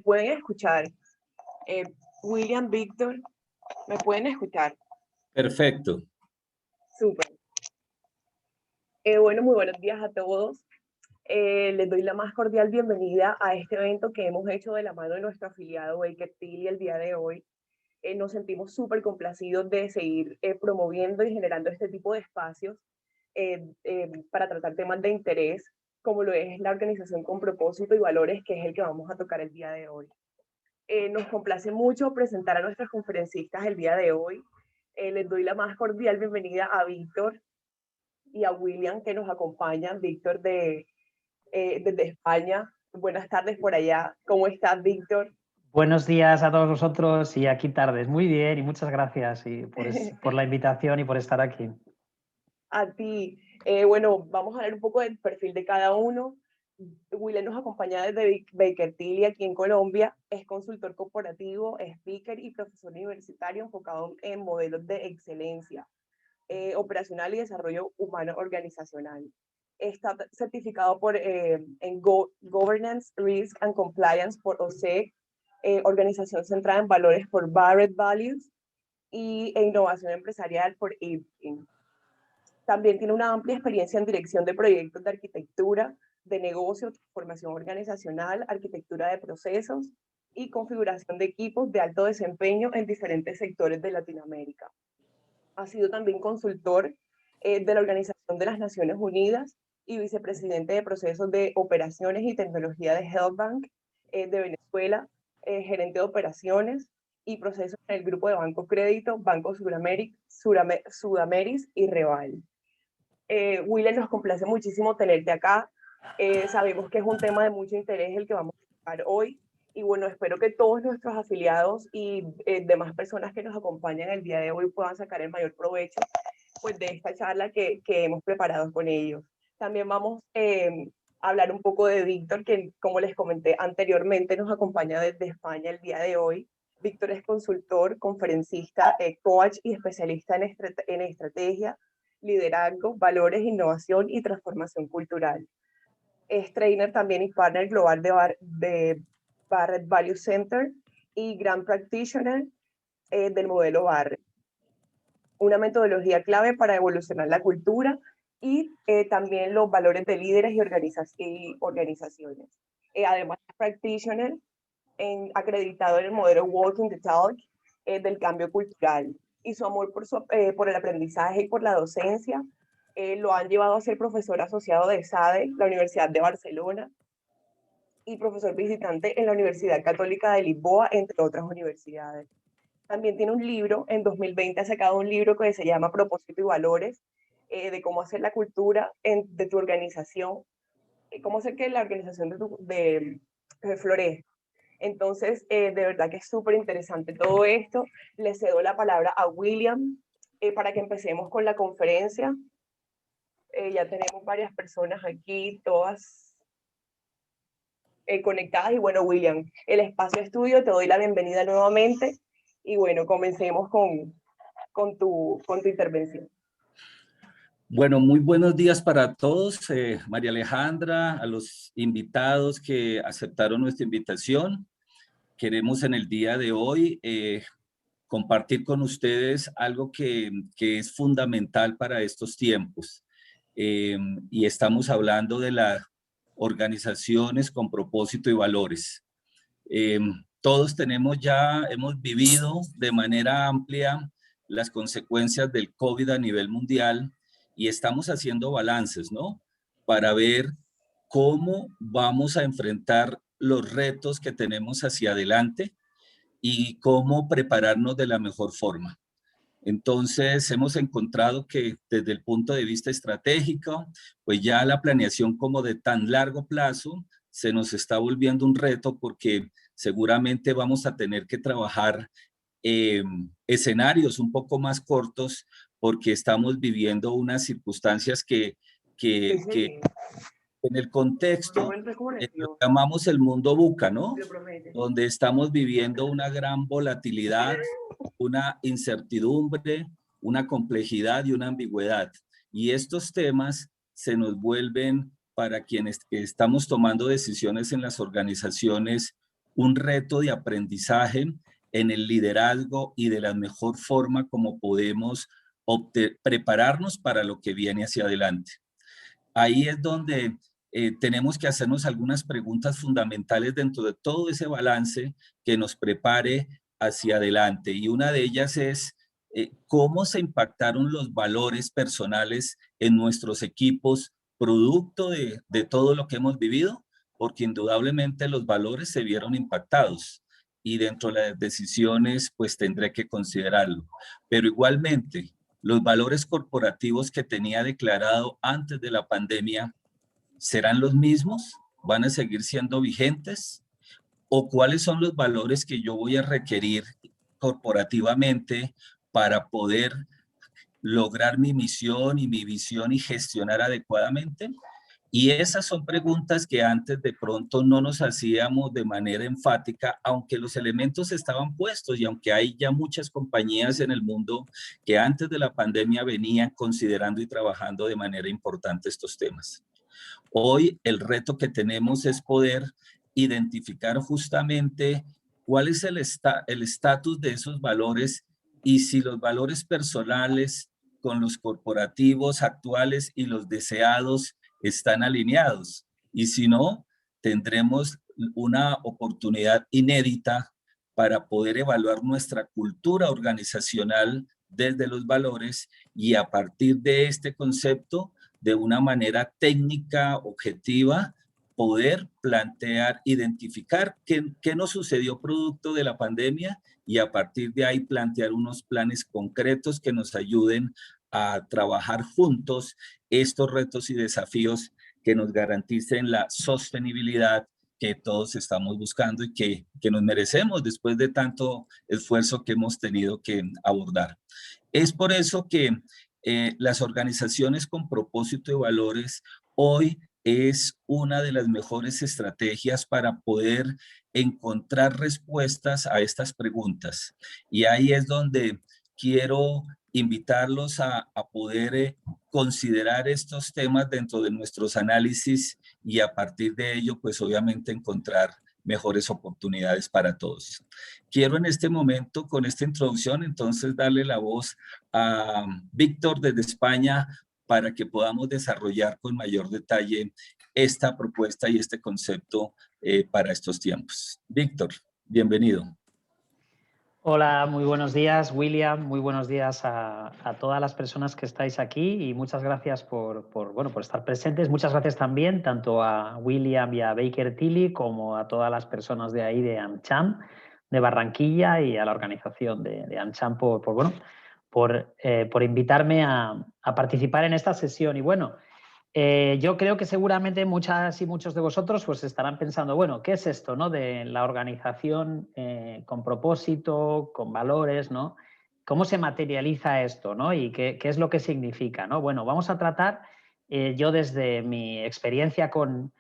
¿Pueden escuchar? Eh, William, Víctor, ¿me pueden escuchar? Perfecto. Súper. Bueno, muy buenos días a todos. Les doy la más cordial bienvenida a este evento que hemos hecho de la mano de nuestro afiliado Baker Tilly el día de hoy. Nos sentimos súper complacidos de seguir promoviendo y generando este tipo de espacios para tratar temas de interés, como lo es la organización con propósito y valores, que es el que vamos a tocar el día de hoy. Nos complace mucho presentar a nuestras conferencistas el día de hoy. Les doy la más cordial bienvenida a Víctor y a William, que nos acompañan. Víctor desde España. Buenas tardes por allá. ¿Cómo estás, Víctor? Buenos días a todos vosotros y aquí tardes. Muy bien y muchas gracias por la invitación y por estar aquí. A ti. Bueno, vamos a hablar un poco del perfil de cada uno. William nos acompaña desde Baker Tilly, aquí en Colombia. Es consultor corporativo, speaker y profesor universitario enfocado en modelos de excelencia operacional y desarrollo humano organizacional. Está certificado en Governance, Risk and Compliance por OSEC, Organización Centrada en Valores por Barrett Values e Innovación Empresarial por IPIN. También tiene una amplia experiencia en dirección de proyectos de arquitectura, de negocio, transformación organizacional, arquitectura de procesos y configuración de equipos de alto desempeño en diferentes sectores de Latinoamérica. Ha sido también consultor de la Organización de las Naciones Unidas y vicepresidente de procesos de operaciones y tecnología de HealthBank de Venezuela, gerente de operaciones y procesos en el grupo de Banco Crédito, Banco Sudameris y Reval. William, nos complace muchísimo tenerte acá. Sabemos que es un tema de mucho interés el que vamos a tocar hoy. Y bueno, espero que todos nuestros afiliados y demás personas que nos acompañan el día de hoy puedan sacar el mayor provecho pues, de esta charla que hemos preparado con ellos. También vamos a hablar un poco de Víctor, que como les comenté anteriormente, nos acompaña desde España el día de hoy. Víctor es consultor, conferencista, coach y especialista en estrategia, liderazgo, valores, innovación y transformación cultural. Es trainer también y partner global de Barrett Value Center y Grand Practitioner del modelo Barrett. Una metodología clave para evolucionar la cultura y también los valores de líderes y organizaciones. Además, es practitioner acreditado en el modelo Walking the Talk del cambio cultural. Y su amor por el aprendizaje y por la docencia lo han llevado a ser profesor asociado de SADE, la Universidad de Barcelona, y profesor visitante en la Universidad Católica de Lisboa, entre otras universidades. También tiene un libro, en 2020 ha sacado un libro que se llama Propósito y Valores, de cómo hacer la cultura de tu organización, cómo hacer que la organización de florezca. Entonces, de verdad que es súper interesante todo esto. Le cedo la palabra a William para que empecemos con la conferencia. Ya tenemos varias personas aquí, todas conectadas. Y bueno, William, el espacio estudio, te doy la bienvenida nuevamente. Y bueno, comencemos con tu intervención. Bueno, muy buenos días para todos. María Alejandra, a los invitados que aceptaron nuestra invitación. Queremos en el día de hoy compartir con ustedes algo que es fundamental para estos tiempos. Y estamos hablando de las organizaciones con propósito y valores. Todos hemos vivido de manera amplia las consecuencias del COVID a nivel mundial y estamos haciendo balances, ¿no? Para ver cómo vamos a enfrentar los retos que tenemos hacia adelante y cómo prepararnos de la mejor forma. Entonces, hemos encontrado que desde el punto de vista estratégico, pues ya la planeación como de tan largo plazo se nos está volviendo un reto porque seguramente vamos a tener que trabajar escenarios un poco más cortos porque estamos viviendo unas circunstancias que en el contexto lo llamamos el mundo VUCA, ¿no? Donde estamos viviendo una gran volatilidad, una incertidumbre, una complejidad y una ambigüedad. Y estos temas se nos vuelven para quienes estamos tomando decisiones en las organizaciones un reto de aprendizaje en el liderazgo y de la mejor forma como podemos prepararnos para lo que viene hacia adelante. Ahí es donde tenemos que hacernos algunas preguntas fundamentales dentro de todo ese balance que nos prepare hacia adelante. Y una de ellas es cómo se impactaron los valores personales en nuestros equipos producto de todo lo que hemos vivido, porque indudablemente los valores se vieron impactados y dentro de las decisiones pues tendré que considerarlo. Pero igualmente, los valores corporativos que tenía declarado antes de la pandemia, ¿serán los mismos? ¿Van a seguir siendo vigentes? ¿O cuáles son los valores que yo voy a requerir corporativamente para poder lograr mi misión y mi visión y gestionar adecuadamente? Y esas son preguntas que antes de pronto no nos hacíamos de manera enfática, aunque los elementos estaban puestos y aunque hay ya muchas compañías en el mundo que antes de la pandemia venían considerando y trabajando de manera importante estos temas. Hoy el reto que tenemos es poder identificar justamente cuál es el estatus de esos valores y si los valores personales con los corporativos actuales y los deseados están alineados. Y si no, tendremos una oportunidad inédita para poder evaluar nuestra cultura organizacional desde los valores y a partir de este concepto, de una manera técnica, objetiva, poder plantear, identificar qué nos sucedió producto de la pandemia y a partir de ahí plantear unos planes concretos que nos ayuden a trabajar juntos estos retos y desafíos que nos garanticen la sostenibilidad que todos estamos buscando y que nos merecemos después de tanto esfuerzo que hemos tenido que abordar. Es por eso que las organizaciones con propósito y valores hoy es una de las mejores estrategias para poder encontrar respuestas a estas preguntas. Y ahí es donde quiero invitarlos a poder considerar estos temas dentro de nuestros análisis y a partir de ello, pues obviamente encontrar mejores oportunidades para todos. Quiero en este momento, con esta introducción, entonces darle la voz a Víctor desde España para que podamos desarrollar con mayor detalle esta propuesta y este concepto para estos tiempos. Víctor, bienvenido. Hola, muy buenos días, William. Muy buenos días a todas las personas que estáis aquí y muchas gracias por estar presentes. Muchas gracias también tanto a William y a Baker Tilly como a todas las personas de ahí de AmCham, de Barranquilla y a la organización de AmCham por invitarme a participar en esta sesión. Y bueno, yo creo que seguramente muchas y muchos de vosotros pues estarán pensando, bueno, ¿qué es esto, ¿no? De la organización con propósito, con valores, ¿no? ¿Cómo se materializa esto, ¿no? Y qué es lo que significa, ¿no? Bueno, vamos a tratar, yo desde mi experiencia con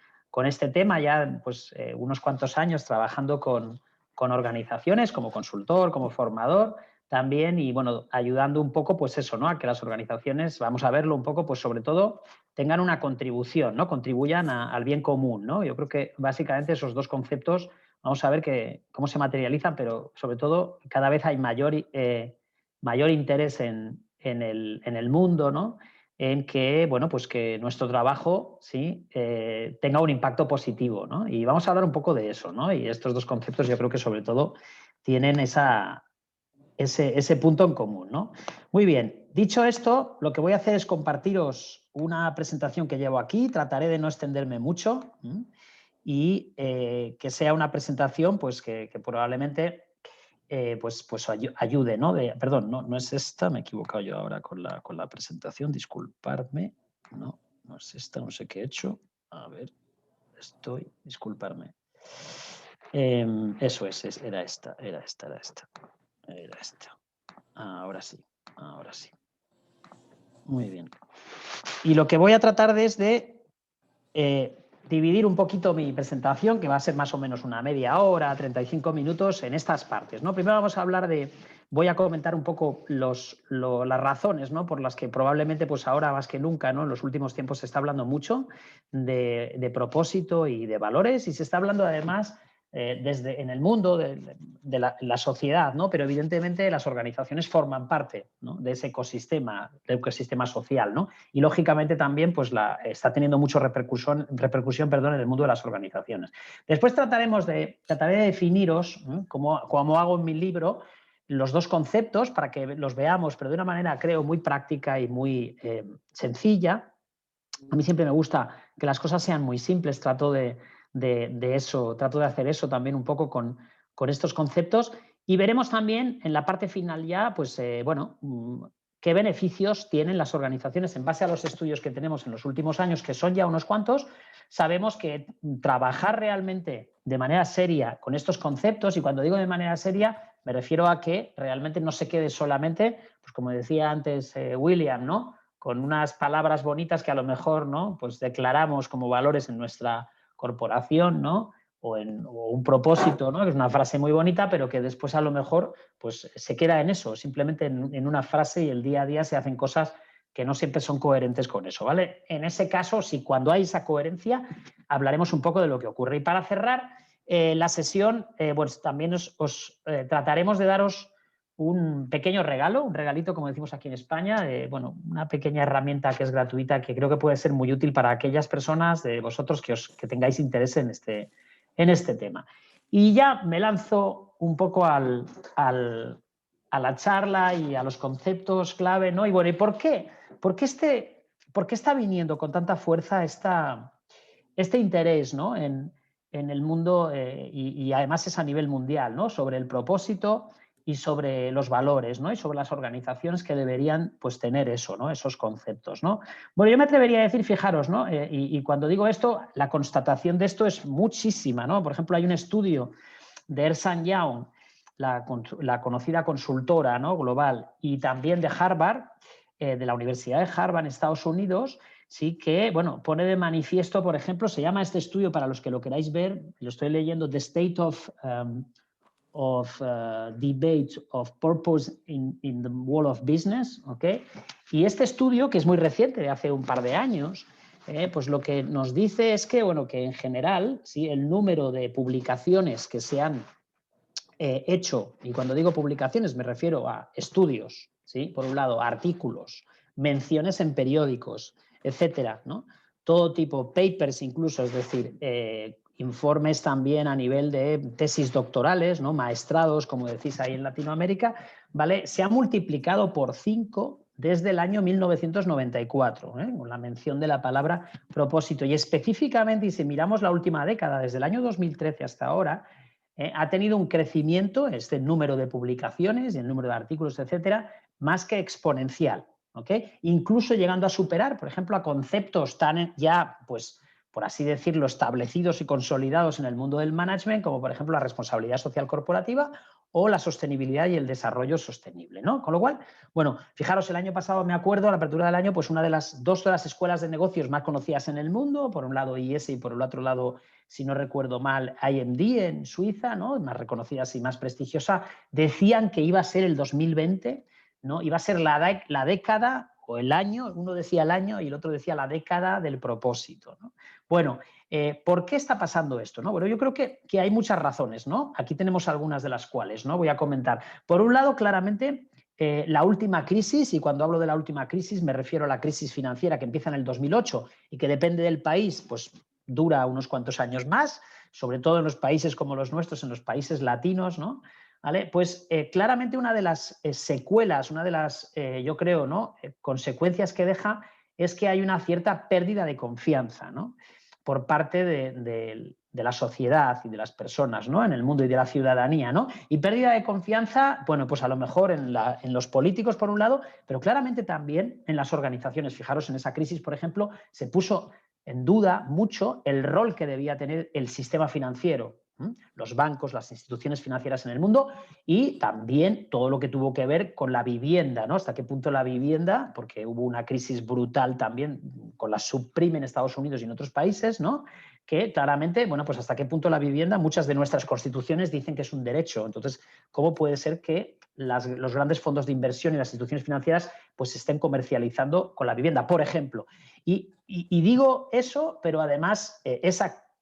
este tema, ya pues unos cuantos años trabajando con organizaciones como consultor, como formador, también y bueno, ayudando un poco pues eso, ¿no? A que las organizaciones, vamos a verlo un poco, pues sobre todo tengan una contribución, ¿no? Contribuyan al bien común, ¿no? Yo creo que básicamente esos dos conceptos vamos a ver cómo se materializan, pero sobre todo cada vez hay mayor interés en el mundo, ¿no? En que, bueno, pues que nuestro trabajo ¿sí? Tenga un impacto positivo, ¿no? Y vamos a hablar un poco de eso, ¿no? Y estos dos conceptos yo creo que sobre todo tienen ese punto en común, ¿no? Muy bien, dicho esto, lo que voy a hacer es compartiros una presentación que llevo aquí, trataré de no extenderme mucho y que sea una presentación pues, que probablemente pues ayude, ¿no? Perdón, no es esta, me he equivocado yo ahora con la presentación, disculpadme, no es esta, no sé qué he hecho, a ver, disculparme. Eso era esta. Era esta. Ahora sí. Muy bien. Y lo que voy a tratar es de dividir un poquito mi presentación, que va a ser más o menos una media hora, 35 minutos, en estas partes, ¿no? Primero vamos a hablar voy a comentar un poco las razones, ¿no? Por las que probablemente pues ahora más que nunca, ¿no? En los últimos tiempos se está hablando mucho de propósito y de valores y se está hablando además desde en el mundo de la sociedad, ¿no? Pero evidentemente las organizaciones forman parte, ¿no?, de ese ecosistema social, ¿no? Y lógicamente también pues, está teniendo mucha repercusión en el mundo de las organizaciones. Después trataré de definiros, como hago en mi libro, los dos conceptos para que los veamos, pero de una manera, creo, muy práctica y muy sencilla. A mí siempre me gusta que las cosas sean muy simples, trato de hacer eso también un poco con estos conceptos, y veremos también en la parte final ya, pues, bueno, qué beneficios tienen las organizaciones en base a los estudios que tenemos en los últimos años, que son ya unos cuantos. Sabemos que trabajar realmente de manera seria con estos conceptos, y cuando digo de manera seria, me refiero a que realmente no se quede solamente, pues como decía antes William, ¿no?, con unas palabras bonitas que a lo mejor, ¿no?, pues declaramos como valores en nuestra corporación, ¿no?, o un propósito, ¿no?, que es una frase muy bonita, pero que después a lo mejor pues, se queda en eso, simplemente en una frase, y el día a día se hacen cosas que no siempre son coherentes con eso, ¿vale? En ese caso, sí, cuando hay esa coherencia, hablaremos un poco de lo que ocurre. Y para cerrar la sesión, pues también os trataremos de daros un pequeño regalo, un regalito, como decimos aquí en España, bueno, una pequeña herramienta que es gratuita, que creo que puede ser muy útil para aquellas personas de vosotros que tengáis interés en este tema. Y ya me lanzo un poco a la charla y a los conceptos clave, ¿no? Y bueno, ¿y por qué? ¿Por qué está viniendo con tanta fuerza este interés, ¿no?, en el mundo, y además es a nivel mundial, ¿no?, sobre el propósito y sobre los valores, ¿no?, y sobre las organizaciones que deberían pues, tener eso, ¿no?, esos conceptos, ¿no? Bueno, yo me atrevería a decir, fijaros, ¿no?, y cuando digo esto, la constatación de esto es muchísima, ¿no? Por ejemplo, hay un estudio de Ernst & Young, la conocida consultora, ¿no?, global, y también de Harvard, de la Universidad de Harvard en Estados Unidos, sí que, bueno, pone de manifiesto, por ejemplo, se llama este estudio, para los que lo queráis ver, lo estoy leyendo, The State of Debate of Purpose in the World of Business, ¿ok? Y este estudio, que es muy reciente, de hace un par de años, pues lo que nos dice es que, bueno, que en general, ¿sí?, el número de publicaciones que se han hecho, y cuando digo publicaciones me refiero a estudios, ¿sí?, por un lado, artículos, menciones en periódicos, etcétera, ¿no?, todo tipo, papers incluso, es decir, informes también a nivel de tesis doctorales, ¿no?, maestrados, como decís ahí en Latinoamérica, ¿vale?, se ha multiplicado por 5 desde el año 1994, con la mención de la palabra propósito. Y específicamente, y si miramos la última década, desde el año 2013 hasta ahora, ha tenido un crecimiento, este número de publicaciones y el número de artículos, etcétera, más que exponencial, ¿ok? Incluso llegando a superar, por ejemplo, a conceptos tan ya, pues, por así decirlo, establecidos y consolidados en el mundo del management, como por ejemplo la responsabilidad social corporativa o la sostenibilidad y el desarrollo sostenible, ¿no? Con lo cual, bueno, fijaros, el año pasado, me acuerdo, a la apertura del año, pues dos de las escuelas de negocios más conocidas en el mundo, por un lado IES y por el otro lado, si no recuerdo mal, IMD en Suiza, ¿no?, más reconocidas y más prestigiosa, decían que iba a ser el 2020, ¿no?, iba a ser la década o el año, uno decía el año y el otro decía la década del propósito, ¿no? Bueno, ¿por qué está pasando esto, no? Bueno, yo creo que hay muchas razones, ¿no? Aquí tenemos algunas de las cuales, ¿no?, voy a comentar. Por un lado, claramente, la última crisis, y cuando hablo de la última crisis me refiero a la crisis financiera que empieza en el 2008 y que depende del país, pues dura unos cuantos años más, sobre todo en los países como los nuestros, en los países latinos, ¿no? ¿Vale? Pues claramente una de las secuelas, una de las, yo creo, ¿no?, consecuencias que deja es que hay una cierta pérdida de confianza, ¿no?, por parte de la sociedad y de las personas, ¿no?, en el mundo y de la ciudadanía, ¿no? Y pérdida de confianza, bueno, pues a lo mejor en los políticos por un lado, pero claramente también en las organizaciones. Fijaros, en esa crisis, por ejemplo, se puso en duda mucho el rol que debía tener el sistema financiero, los bancos, las instituciones financieras en el mundo, y también todo lo que tuvo que ver con la vivienda, ¿no? Hasta qué punto la vivienda, porque hubo una crisis brutal también con la subprime en Estados Unidos y en otros países, ¿no?, que claramente, bueno, pues hasta qué punto la vivienda, muchas de nuestras constituciones dicen que es un derecho. Entonces, ¿cómo puede ser que los grandes fondos de inversión y las instituciones financieras pues se estén comercializando con la vivienda, por ejemplo? Y digo eso, pero además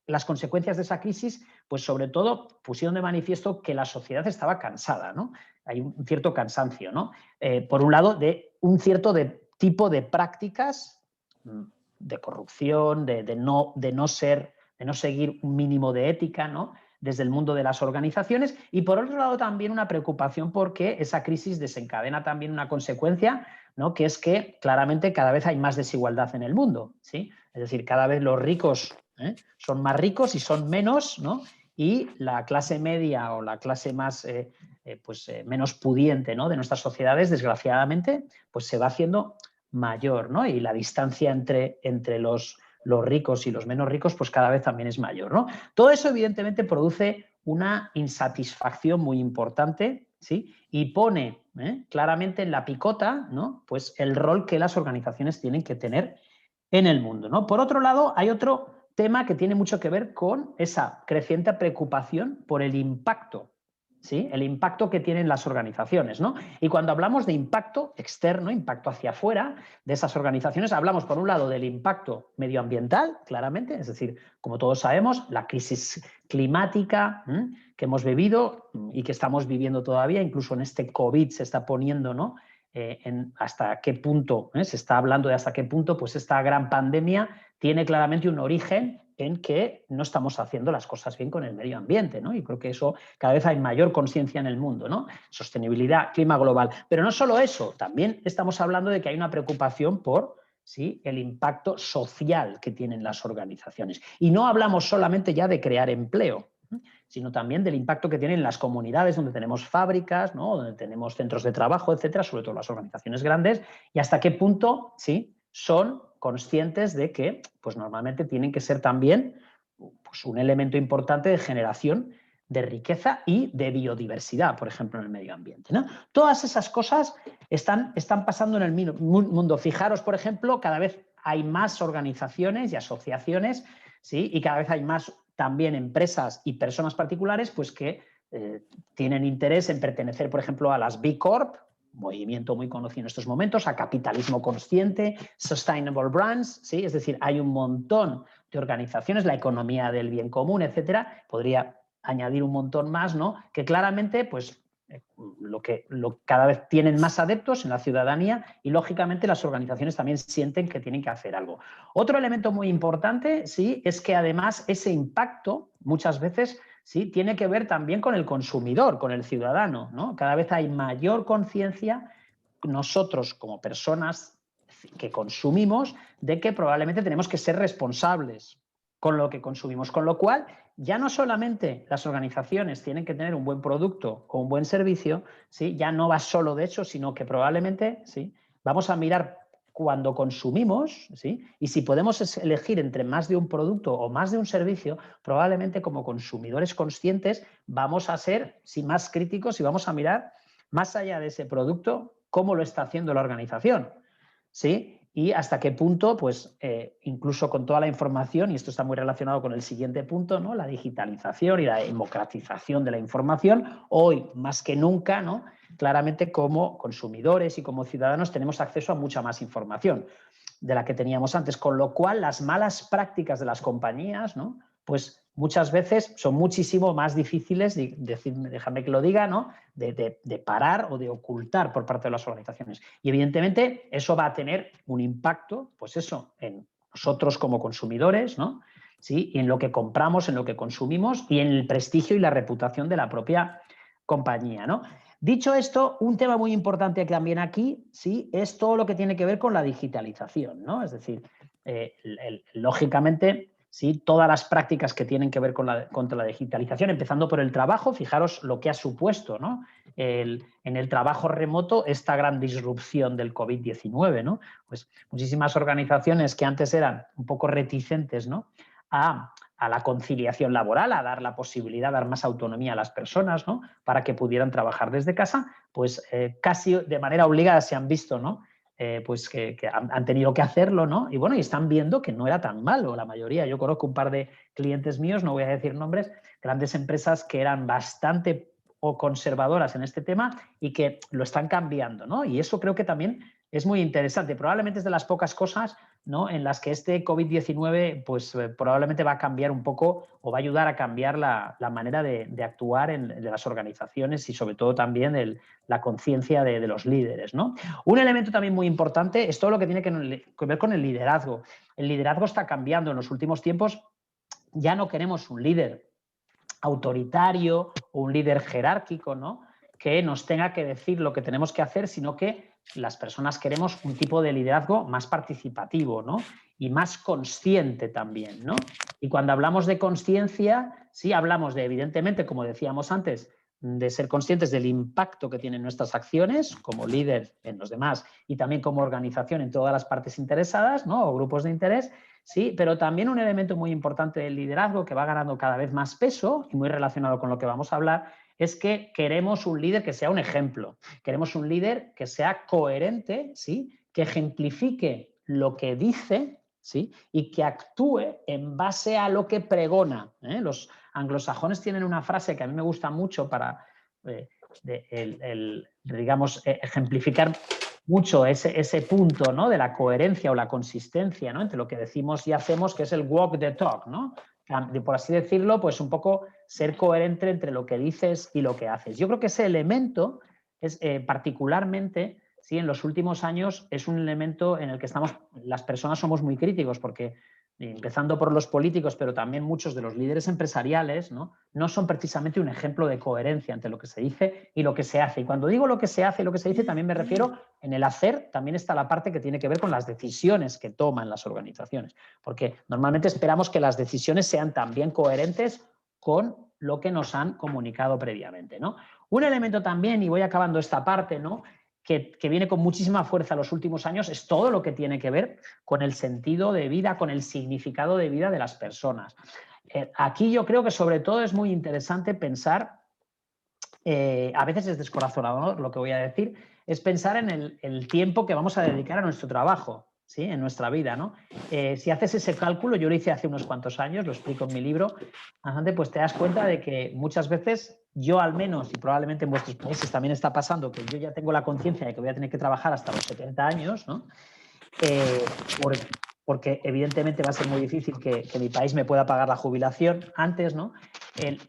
las consecuencias de esa crisis pues sobre todo pusieron de manifiesto que la sociedad estaba cansada, ¿no? Hay un cierto cansancio, ¿no? Por un lado, de un cierto tipo de prácticas de corrupción, de no seguir un mínimo de ética, ¿no? Desde el mundo de las organizaciones, y por otro lado también una preocupación porque esa crisis desencadena también una consecuencia, ¿no? Que es que claramente cada vez hay más desigualdad en el mundo, ¿sí? Es decir, cada vez los ricos son más ricos y son menos, ¿no? Y la clase media o la clase más menos pudiente, ¿no? De nuestras sociedades, desgraciadamente, pues se va haciendo mayor, ¿no? Y la distancia entre los ricos y los menos ricos, pues cada vez también es mayor, ¿no? Todo eso, evidentemente, produce una insatisfacción muy importante, ¿sí? Y pone claramente en la picota, ¿no? Pues el rol que las organizaciones tienen que tener en el mundo, ¿no? Por otro lado, hay otro tema que tiene mucho que ver con esa creciente preocupación por el impacto, ¿sí? El impacto que tienen las organizaciones, ¿no? Y cuando hablamos de impacto externo, impacto hacia afuera de esas organizaciones, hablamos por un lado del impacto medioambiental, claramente, es decir, como todos sabemos, la crisis climática que hemos vivido y que estamos viviendo todavía, incluso en este COVID se está poniendo, ¿no? Hasta qué punto, se está hablando de hasta qué punto pues esta gran pandemia tiene claramente un origen en que no estamos haciendo las cosas bien con el medio ambiente, ¿no? Y creo que eso cada vez hay mayor conciencia en el mundo, ¿no? Sostenibilidad, clima global. Pero no solo eso, también estamos hablando de que hay una preocupación por el impacto social que tienen las organizaciones. Y no hablamos solamente ya de crear empleo, sino también del impacto que tienen las comunidades donde tenemos fábricas, ¿no? Donde tenemos centros de trabajo, etcétera, sobre todo las organizaciones grandes, y hasta qué punto son conscientes de que pues normalmente tienen que ser también pues, un elemento importante de generación de riqueza y de biodiversidad, por ejemplo, en el medio ambiente, ¿no? Todas esas cosas están pasando en el mundo. Fijaros, por ejemplo, cada vez hay más organizaciones y asociaciones, ¿sí? Y cada vez hay más también empresas y personas particulares pues, que tienen interés en pertenecer, por ejemplo, a las B Corp, movimiento muy conocido en estos momentos, a capitalismo consciente, sustainable brands, ¿sí? Es decir, hay un montón de organizaciones, la economía del bien común, etcétera, podría añadir un montón más, ¿no? Que claramente, pues, cada vez tienen más adeptos en la ciudadanía y, lógicamente, las organizaciones también sienten que tienen que hacer algo. Otro elemento muy importante, sí, es que además ese impacto muchas veces tiene que ver también con el consumidor, con el ciudadano, ¿no? Cada vez hay mayor conciencia nosotros como personas que consumimos de que probablemente tenemos que ser responsables con lo que consumimos, con lo cual ya no solamente las organizaciones tienen que tener un buen producto o un buen servicio, ¿sí? Ya no va solo de eso, sino que probablemente vamos a mirar cuando consumimos, ¿sí? Y si podemos elegir entre más de un producto o más de un servicio, probablemente como consumidores conscientes vamos a ser más críticos y vamos a mirar más allá de ese producto cómo lo está haciendo la organización, ¿sí? Y hasta qué punto, pues, incluso con toda la información, y esto está muy relacionado con el siguiente punto, ¿no? La digitalización y la democratización de la información, hoy más que nunca, ¿no? Claramente como consumidores y como ciudadanos tenemos acceso a mucha más información de la que teníamos antes, con lo cual las malas prácticas de las compañías, ¿no? Pues muchas veces son muchísimo más difíciles, déjame que lo diga, ¿no? de parar o de ocultar por parte de las organizaciones. Y evidentemente eso va a tener un impacto, pues eso, en nosotros como consumidores, ¿no? ¿Sí? Y en lo que compramos, en lo que consumimos y en el prestigio y la reputación de la propia compañía, ¿no? Dicho esto, un tema muy importante también aquí, sí, es todo lo que tiene que ver con la digitalización, ¿no? Es decir, lógicamente, sí, todas las prácticas que tienen que ver contra la digitalización, empezando por el trabajo, fijaros lo que ha supuesto, ¿no? En el trabajo remoto esta gran disrupción del COVID-19, ¿no? Pues muchísimas organizaciones que antes eran un poco reticentes, ¿no? a la conciliación laboral, a dar la posibilidad, a dar más autonomía a las personas, ¿no? Para que pudieran trabajar desde casa, pues casi de manera obligada se han visto, ¿no? Pues que han tenido que hacerlo, ¿no? Y bueno, y están viendo que no era tan malo la mayoría. Yo conozco un par de clientes míos, no voy a decir nombres, grandes empresas que eran bastante conservadoras en este tema y que lo están cambiando, ¿no? Y eso creo que también es muy interesante. Probablemente es de las pocas cosas ¿no?, en las que este COVID-19 pues, probablemente va a cambiar un poco o va a ayudar a cambiar la manera de actuar de las organizaciones y sobre todo también la conciencia de los líderes, ¿no? Un elemento también muy importante es todo lo que tiene que ver con el liderazgo. El liderazgo está cambiando en los últimos tiempos. Ya no queremos un líder autoritario o un líder jerárquico, ¿no?, que nos tenga que decir lo que tenemos que hacer, sino que las personas queremos un tipo de liderazgo más participativo, ¿no?, y más consciente también, ¿no? Y cuando hablamos de consciencia, sí hablamos de, evidentemente, como decíamos antes, de ser conscientes del impacto que tienen nuestras acciones como líder en los demás y también como organización en todas las partes interesadas, ¿no?, o grupos de interés. Sí, pero también un elemento muy importante del liderazgo que va ganando cada vez más peso y muy relacionado con lo que vamos a hablar es que queremos un líder que sea un ejemplo, queremos un líder que sea coherente, ¿sí?, que ejemplifique lo que dice, ¿sí?, y que actúe en base a lo que pregona, ¿eh? Los anglosajones tienen una frase que a mí me gusta mucho para, digamos, ejemplificar mucho ese punto, ¿no?, de la coherencia o la consistencia, ¿no?, entre lo que decimos y hacemos, que es el walk the talk, ¿no? Por así decirlo, pues un poco ser coherente entre lo que dices y lo que haces. Yo creo que ese elemento es particularmente, sí, en los últimos años es un elemento en el que las personas somos muy críticos porque empezando por los políticos, pero también muchos de los líderes empresariales, ¿no?, no son precisamente un ejemplo de coherencia entre lo que se dice y lo que se hace. Y cuando digo lo que se hace y lo que se dice, también me refiero en el hacer, también está la parte que tiene que ver con las decisiones que toman las organizaciones, porque normalmente esperamos que las decisiones sean también coherentes con lo que nos han comunicado previamente, ¿no? Un elemento también, y voy acabando esta parte, ¿no?, que viene con muchísima fuerza en los últimos años es todo lo que tiene que ver con el sentido de vida, con el significado de vida de las personas. Aquí yo creo que sobre todo es muy interesante pensar, a veces es descorazonador lo que voy a decir, es pensar en el tiempo que vamos a dedicar a nuestro trabajo, ¿sí?, en nuestra vida, ¿no? Si haces ese cálculo, yo lo hice hace unos cuantos años, lo explico en mi libro, pues te das cuenta de que muchas veces yo al menos, y probablemente en vuestros países también está pasando, que yo ya tengo la conciencia de que voy a tener que trabajar hasta los 70 años, ¿no? Porque evidentemente va a ser muy difícil que mi país me pueda pagar la jubilación antes, ¿no?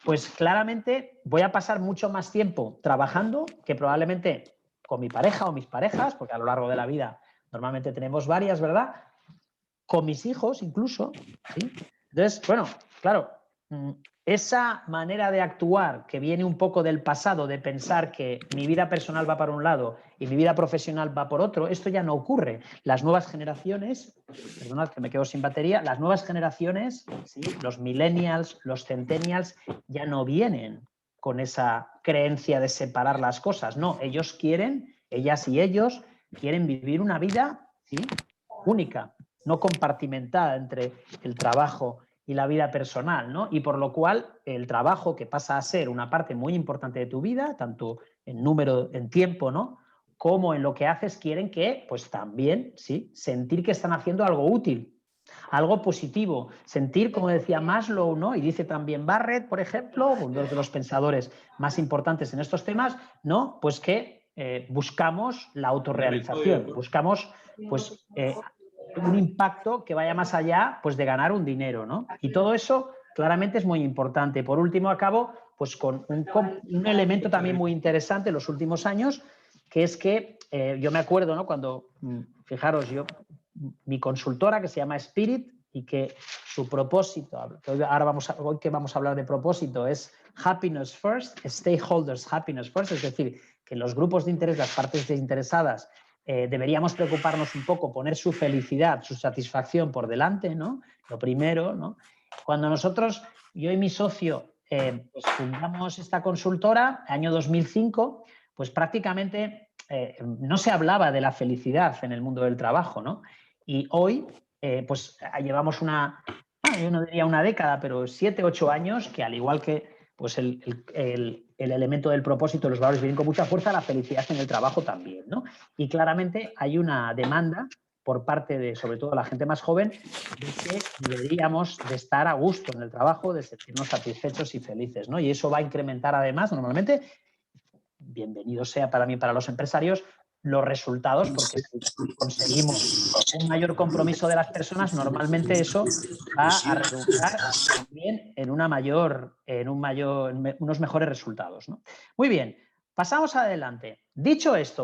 Pues claramente voy a pasar mucho más tiempo trabajando que probablemente con mi pareja o mis parejas, porque a lo largo de la vida normalmente tenemos varias, ¿verdad?, con mis hijos incluso, ¿sí? Entonces, bueno, claro, esa manera de actuar que viene un poco del pasado, de pensar que mi vida personal va para un lado y mi vida profesional va por otro, esto ya no ocurre. Las nuevas generaciones, perdonad que me quedo sin batería, las nuevas generaciones, ¿sí?, los millennials, los centennials, ya no vienen con esa creencia de separar las cosas. No, ellos quieren, ellas y ellos, quieren vivir una vida, ¿sí?, única, no compartimentada entre el trabajo y la vida personal, ¿no? Y por lo cual el trabajo, que pasa a ser una parte muy importante de tu vida, tanto en número, en tiempo, ¿no?, como en lo que haces, quieren que, pues también, sí, sentir que están haciendo algo útil, algo positivo, sentir, como decía Maslow, ¿no?, y dice también Barrett, por ejemplo, uno de los pensadores más importantes en estos temas, ¿no?, pues que buscamos la autorrealización, buscamos, pues, un impacto que vaya más allá, pues, de ganar un dinero, ¿no? Y todo eso claramente es muy importante. Por último, acabo pues con un elemento también muy interesante en los últimos años, que es que yo me acuerdo, ¿no?, cuando, fijaros, mi consultora, que se llama Spirit, y que su propósito, hoy que vamos a hablar de propósito, es Happiness First, Stakeholders Happiness First, es decir, que en los grupos de interés, las partes interesadas, deberíamos preocuparnos un poco, poner su felicidad, su satisfacción por delante, ¿no?, lo primero, ¿no? Cuando nosotros, yo y mi socio, pues fundamos esta consultora, año 2005, pues prácticamente no se hablaba de la felicidad en el mundo del trabajo, ¿no? Y hoy, pues llevamos yo no diría una década, pero 7, 8 años, que al igual que pues el elemento del propósito, los valores vienen con mucha fuerza, la felicidad en el trabajo también, ¿no? Y claramente hay una demanda por parte de, sobre todo, la gente más joven, de que deberíamos de estar a gusto en el trabajo, de sentirnos satisfechos y felices, ¿no? Y eso va a incrementar además, normalmente, bienvenido sea para mí, para los empresarios, los resultados, porque si conseguimos un mayor compromiso de las personas, normalmente eso va a redundar también en unos mejores resultados, ¿no? Muy bien, pasamos adelante. Dicho esto,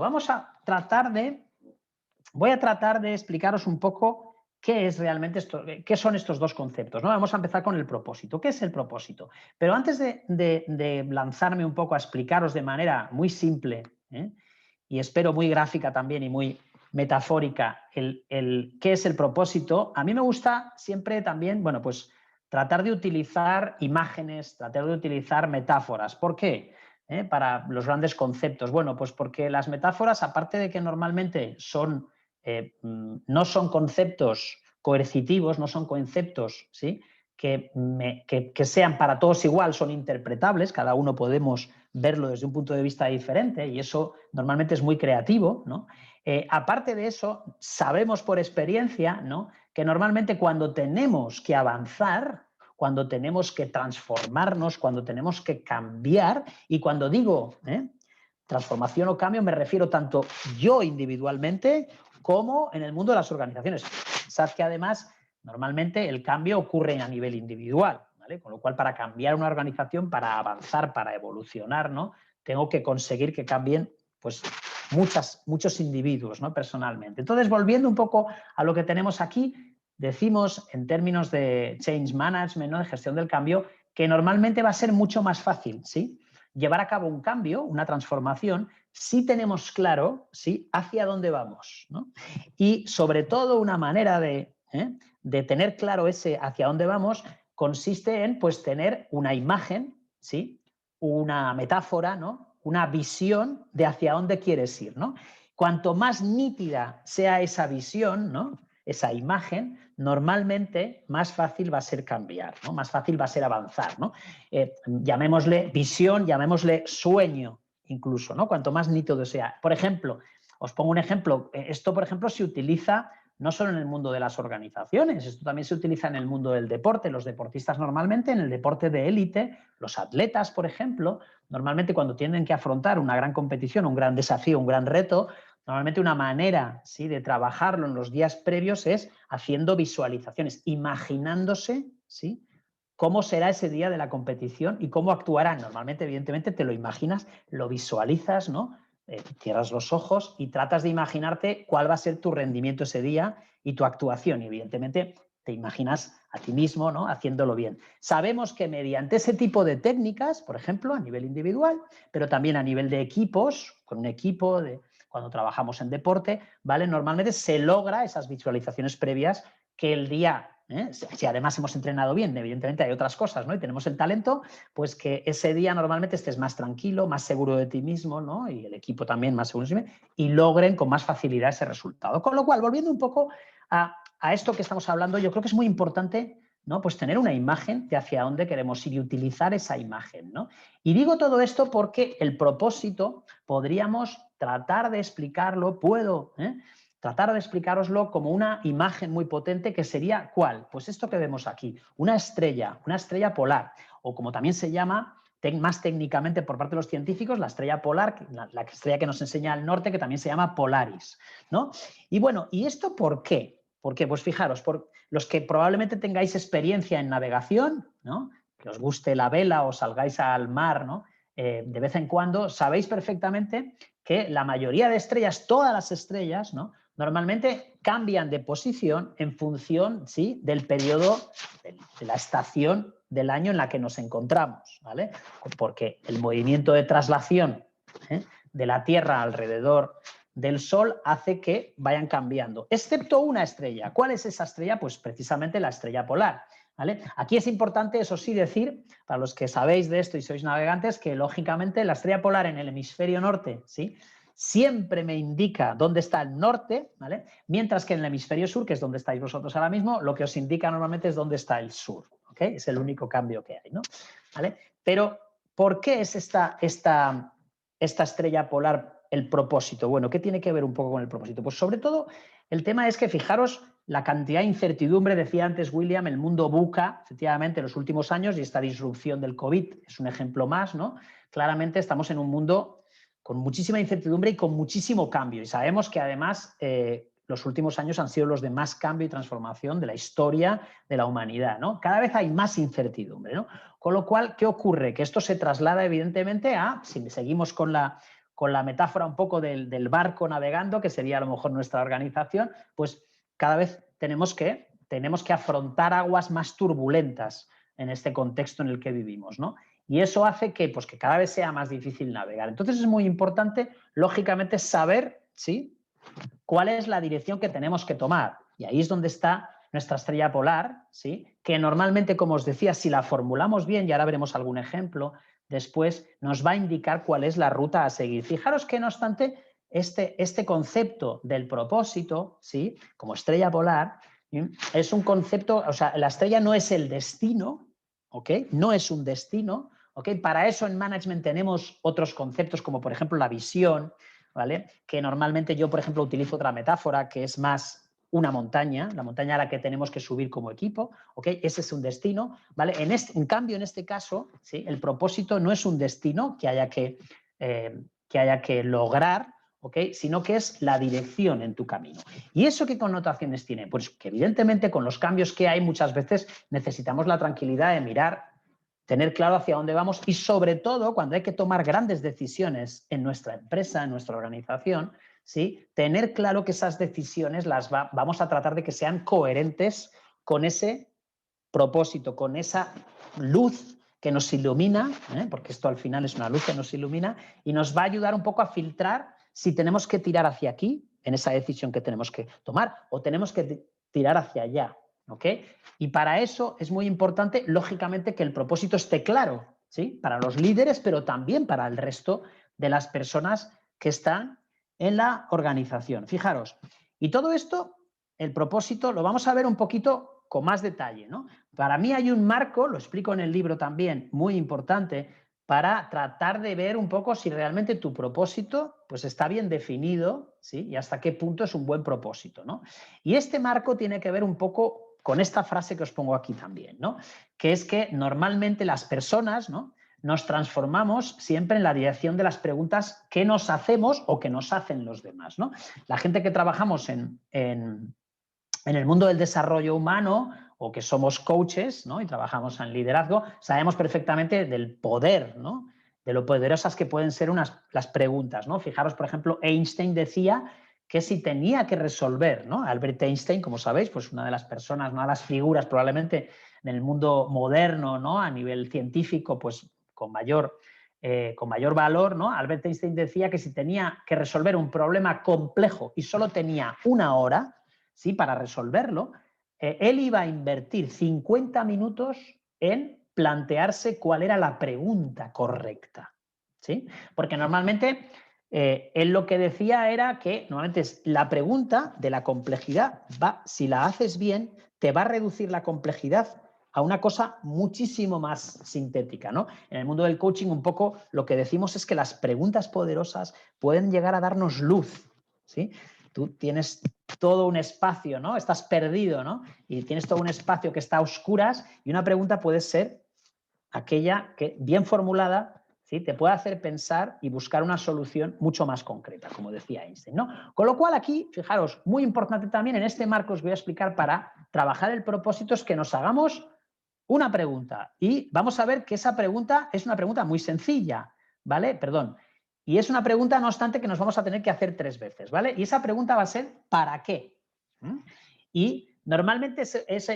voy a tratar de explicaros un poco qué es realmente esto, qué son estos dos conceptos, ¿no? Vamos a empezar con el propósito. ¿Qué es el propósito? Pero antes de lanzarme un poco a explicaros de manera muy simple, y espero muy gráfica también y muy metafórica, qué es el propósito, a mí me gusta siempre también, bueno, pues tratar de utilizar imágenes, tratar de utilizar metáforas. ¿Por qué? Para los grandes conceptos. Bueno, pues porque las metáforas, aparte de que normalmente no son conceptos coercitivos, no son conceptos, ¿sí?, que sean para todos igual, son interpretables, cada uno podemos verlo desde un punto de vista diferente y eso normalmente es muy creativo, ¿no? Aparte de eso, sabemos por experiencia, ¿no?, que normalmente cuando tenemos que avanzar, cuando tenemos que transformarnos, cuando tenemos que cambiar, y cuando digo transformación o cambio me refiero tanto yo individualmente como en el mundo de las organizaciones. Pensad que además normalmente el cambio ocurre a nivel individual, ¿vale? Con lo cual para cambiar una organización, para avanzar, para evolucionar, ¿no?, tengo que conseguir que cambien pues muchos individuos, ¿no?, personalmente. Entonces, volviendo un poco a lo que tenemos aquí, decimos en términos de change management, ¿no?, de gestión del cambio, que normalmente va a ser mucho más fácil, ¿sí?, llevar a cabo un cambio, una transformación, si tenemos claro, ¿sí?, hacia dónde vamos, ¿no? Y sobre todo una manera de tener claro ese hacia dónde vamos consiste en pues tener una imagen, ¿sí?, una metáfora, ¿no?, una visión de hacia dónde quieres ir, ¿no? Cuanto más nítida sea esa visión, ¿no?, esa imagen, normalmente más fácil va a ser cambiar, ¿no?, más fácil va a ser avanzar, ¿no? Llamémosle visión, llamémosle sueño incluso, ¿no?, cuanto más nítido sea. Por ejemplo, os pongo un ejemplo. Esto, por ejemplo, se utiliza no solo en el mundo de las organizaciones, esto también se utiliza en el mundo del deporte. Los deportistas normalmente, en el deporte de élite, los atletas, por ejemplo, normalmente cuando tienen que afrontar una gran competición, un gran desafío, un gran reto, normalmente una manera, ¿sí?, de trabajarlo en los días previos es haciendo visualizaciones, imaginándose, ¿sí?, cómo será ese día de la competición y cómo actuarán. Normalmente, evidentemente, te lo imaginas, lo visualizas, ¿no? Cierras los ojos y tratas de imaginarte cuál va a ser tu rendimiento ese día y tu actuación. Y evidentemente te imaginas a ti mismo, ¿no?, haciéndolo bien. Sabemos que mediante ese tipo de técnicas, por ejemplo, a nivel individual, pero también a nivel de equipos, con un equipo, cuando trabajamos en deporte, ¿vale?, normalmente se logra esas visualizaciones previas que el día, si además hemos entrenado bien, evidentemente hay otras cosas, ¿no?, y tenemos el talento, pues que ese día normalmente estés más tranquilo, más seguro de ti mismo, ¿no?, y el equipo también más seguro de sí mismo, y logren con más facilidad ese resultado. Con lo cual, volviendo un poco a esto que estamos hablando, yo creo que es muy importante, ¿no?, pues tener una imagen de hacia dónde queremos ir y utilizar esa imagen, ¿no? Y digo todo esto porque el propósito podríamos tratar de explicarlo, tratar de explicároslo como una imagen muy potente que sería, ¿cuál? Pues esto que vemos aquí, una estrella polar, o como también se llama más técnicamente por parte de los científicos, la estrella polar, la estrella que nos enseña al norte, que también se llama Polaris, ¿no? Y bueno, ¿y esto por qué? ¿Por qué? Pues fijaros, por los que probablemente tengáis experiencia en navegación, ¿no?, que os guste la vela o salgáis al mar, ¿no?, de vez en cuando, sabéis perfectamente que la mayoría de estrellas, todas las estrellas, ¿no?, normalmente cambian de posición en función, ¿sí?, del periodo, de la estación del año en la que nos encontramos, ¿vale? Porque el movimiento de traslación de la Tierra alrededor del Sol hace que vayan cambiando, excepto una estrella. ¿Cuál es esa estrella? Pues precisamente la estrella polar, ¿vale? Aquí es importante, eso sí, decir, para los que sabéis de esto y sois navegantes, que lógicamente la estrella polar en el hemisferio norte, ¿sí?, siempre me indica dónde está el norte, ¿vale?, mientras que en el hemisferio sur, que es donde estáis vosotros ahora mismo, lo que os indica normalmente es dónde está el sur, ¿ok? Es el único cambio que hay, ¿no? ¿Vale? Pero, ¿por qué es esta estrella polar el propósito? Bueno, ¿qué tiene que ver un poco con el propósito? Pues sobre todo, el tema es que, fijaros, la cantidad de incertidumbre, decía antes William, el mundo buca, efectivamente, en los últimos años, y esta disrupción del COVID es un ejemplo más, ¿no? Claramente estamos en un mundo con muchísima incertidumbre y con muchísimo cambio. Y sabemos que además los últimos años han sido los de más cambio y transformación de la historia de la humanidad, ¿no? Cada vez hay más incertidumbre, ¿no? Con lo cual, ¿qué ocurre? Que esto se traslada evidentemente a, si seguimos con la metáfora un poco del barco navegando, que sería a lo mejor nuestra organización, pues cada vez tenemos que afrontar aguas más turbulentas en este contexto en el que vivimos, ¿no? Y eso hace que, pues, que cada vez sea más difícil navegar. Entonces es muy importante, lógicamente, saber, ¿sí?, cuál es la dirección que tenemos que tomar. Y ahí es donde está nuestra estrella polar, ¿sí?, que normalmente, como os decía, si la formulamos bien, y ahora veremos algún ejemplo, después nos va a indicar cuál es la ruta a seguir. Fijaros que, no obstante, este concepto del propósito, ¿sí?, como estrella polar, ¿sí?, es un concepto, o sea, la estrella no es el destino, ¿ok? No es un destino, ¿ok? Para eso en management tenemos otros conceptos, como por ejemplo la visión, ¿vale? Que normalmente yo, por ejemplo, utilizo otra metáfora que es más una montaña, la montaña a la que tenemos que subir como equipo, ¿ok? Ese es un destino, ¿vale? En cambio, en este caso, ¿sí?, el propósito no es un destino que haya que lograr, ¿ok?, sino que es la dirección en tu camino. ¿Y eso qué connotaciones tiene? Pues que evidentemente con los cambios que hay muchas veces necesitamos la tranquilidad de mirar, tener claro hacia dónde vamos y, sobre todo, cuando hay que tomar grandes decisiones en nuestra empresa, en nuestra organización, ¿sí?, tener claro que esas decisiones vamos a tratar de que sean coherentes con ese propósito, con esa luz que nos ilumina, porque esto al final es una luz que nos ilumina y nos va a ayudar un poco a filtrar si tenemos que tirar hacia aquí, en esa decisión que tenemos que tomar, o tenemos que tirar hacia allá. ¿Ok? Y para eso es muy importante, lógicamente, que el propósito esté claro, ¿sí?, para los líderes, pero también para el resto de las personas que están en la organización. Fijaros, y todo esto, el propósito, lo vamos a ver un poquito con más detalle, ¿no? Para mí hay un marco, lo explico en el libro también, muy importante, para tratar de ver un poco si realmente tu propósito, pues, está bien definido, ¿sí?, y hasta qué punto es un buen propósito, ¿no? Y este marco tiene que ver un poco con esta frase que os pongo aquí también, ¿no?, que es que normalmente las personas, ¿no?, nos transformamos siempre en la dirección de las preguntas que nos hacemos o que nos hacen los demás, ¿no? La gente que trabajamos en el mundo del desarrollo humano o que somos coaches, ¿no?, y trabajamos en liderazgo, sabemos perfectamente del poder, ¿no?, de lo poderosas que pueden ser las preguntas, ¿no? Fijaros, por ejemplo, Einstein decía que si tenía que resolver, ¿no? Albert Einstein, como sabéis, pues una de las personas, una de las figuras probablemente en el mundo moderno, ¿no?, a nivel científico, pues con mayor valor, ¿no? Albert Einstein decía que si tenía que resolver un problema complejo y solo tenía una hora, ¿sí?, para resolverlo, él iba a invertir 50 minutos en plantearse cuál era la pregunta correcta, ¿sí? Porque normalmente él lo que decía era que normalmente es la pregunta de la complejidad, si la haces bien, te va a reducir la complejidad a una cosa muchísimo más sintética, ¿no? En el mundo del coaching un poco lo que decimos es que las preguntas poderosas pueden llegar a darnos luz, ¿sí? Tú tienes todo un espacio, ¿no? Estás perdido, ¿no? Y tienes todo un espacio que está a oscuras y una pregunta puede ser aquella que, bien formulada, ¿sí?, te puede hacer pensar y buscar una solución mucho más concreta, como decía Einstein, ¿no? Con lo cual aquí, fijaros, muy importante también en este marco os voy a explicar para trabajar el propósito es que nos hagamos una pregunta y vamos a ver que esa pregunta es una pregunta muy sencilla, ¿vale? Perdón. Y es una pregunta, no obstante, que nos vamos a tener que hacer 3 veces, ¿vale? Y esa pregunta va a ser ¿para qué? Y normalmente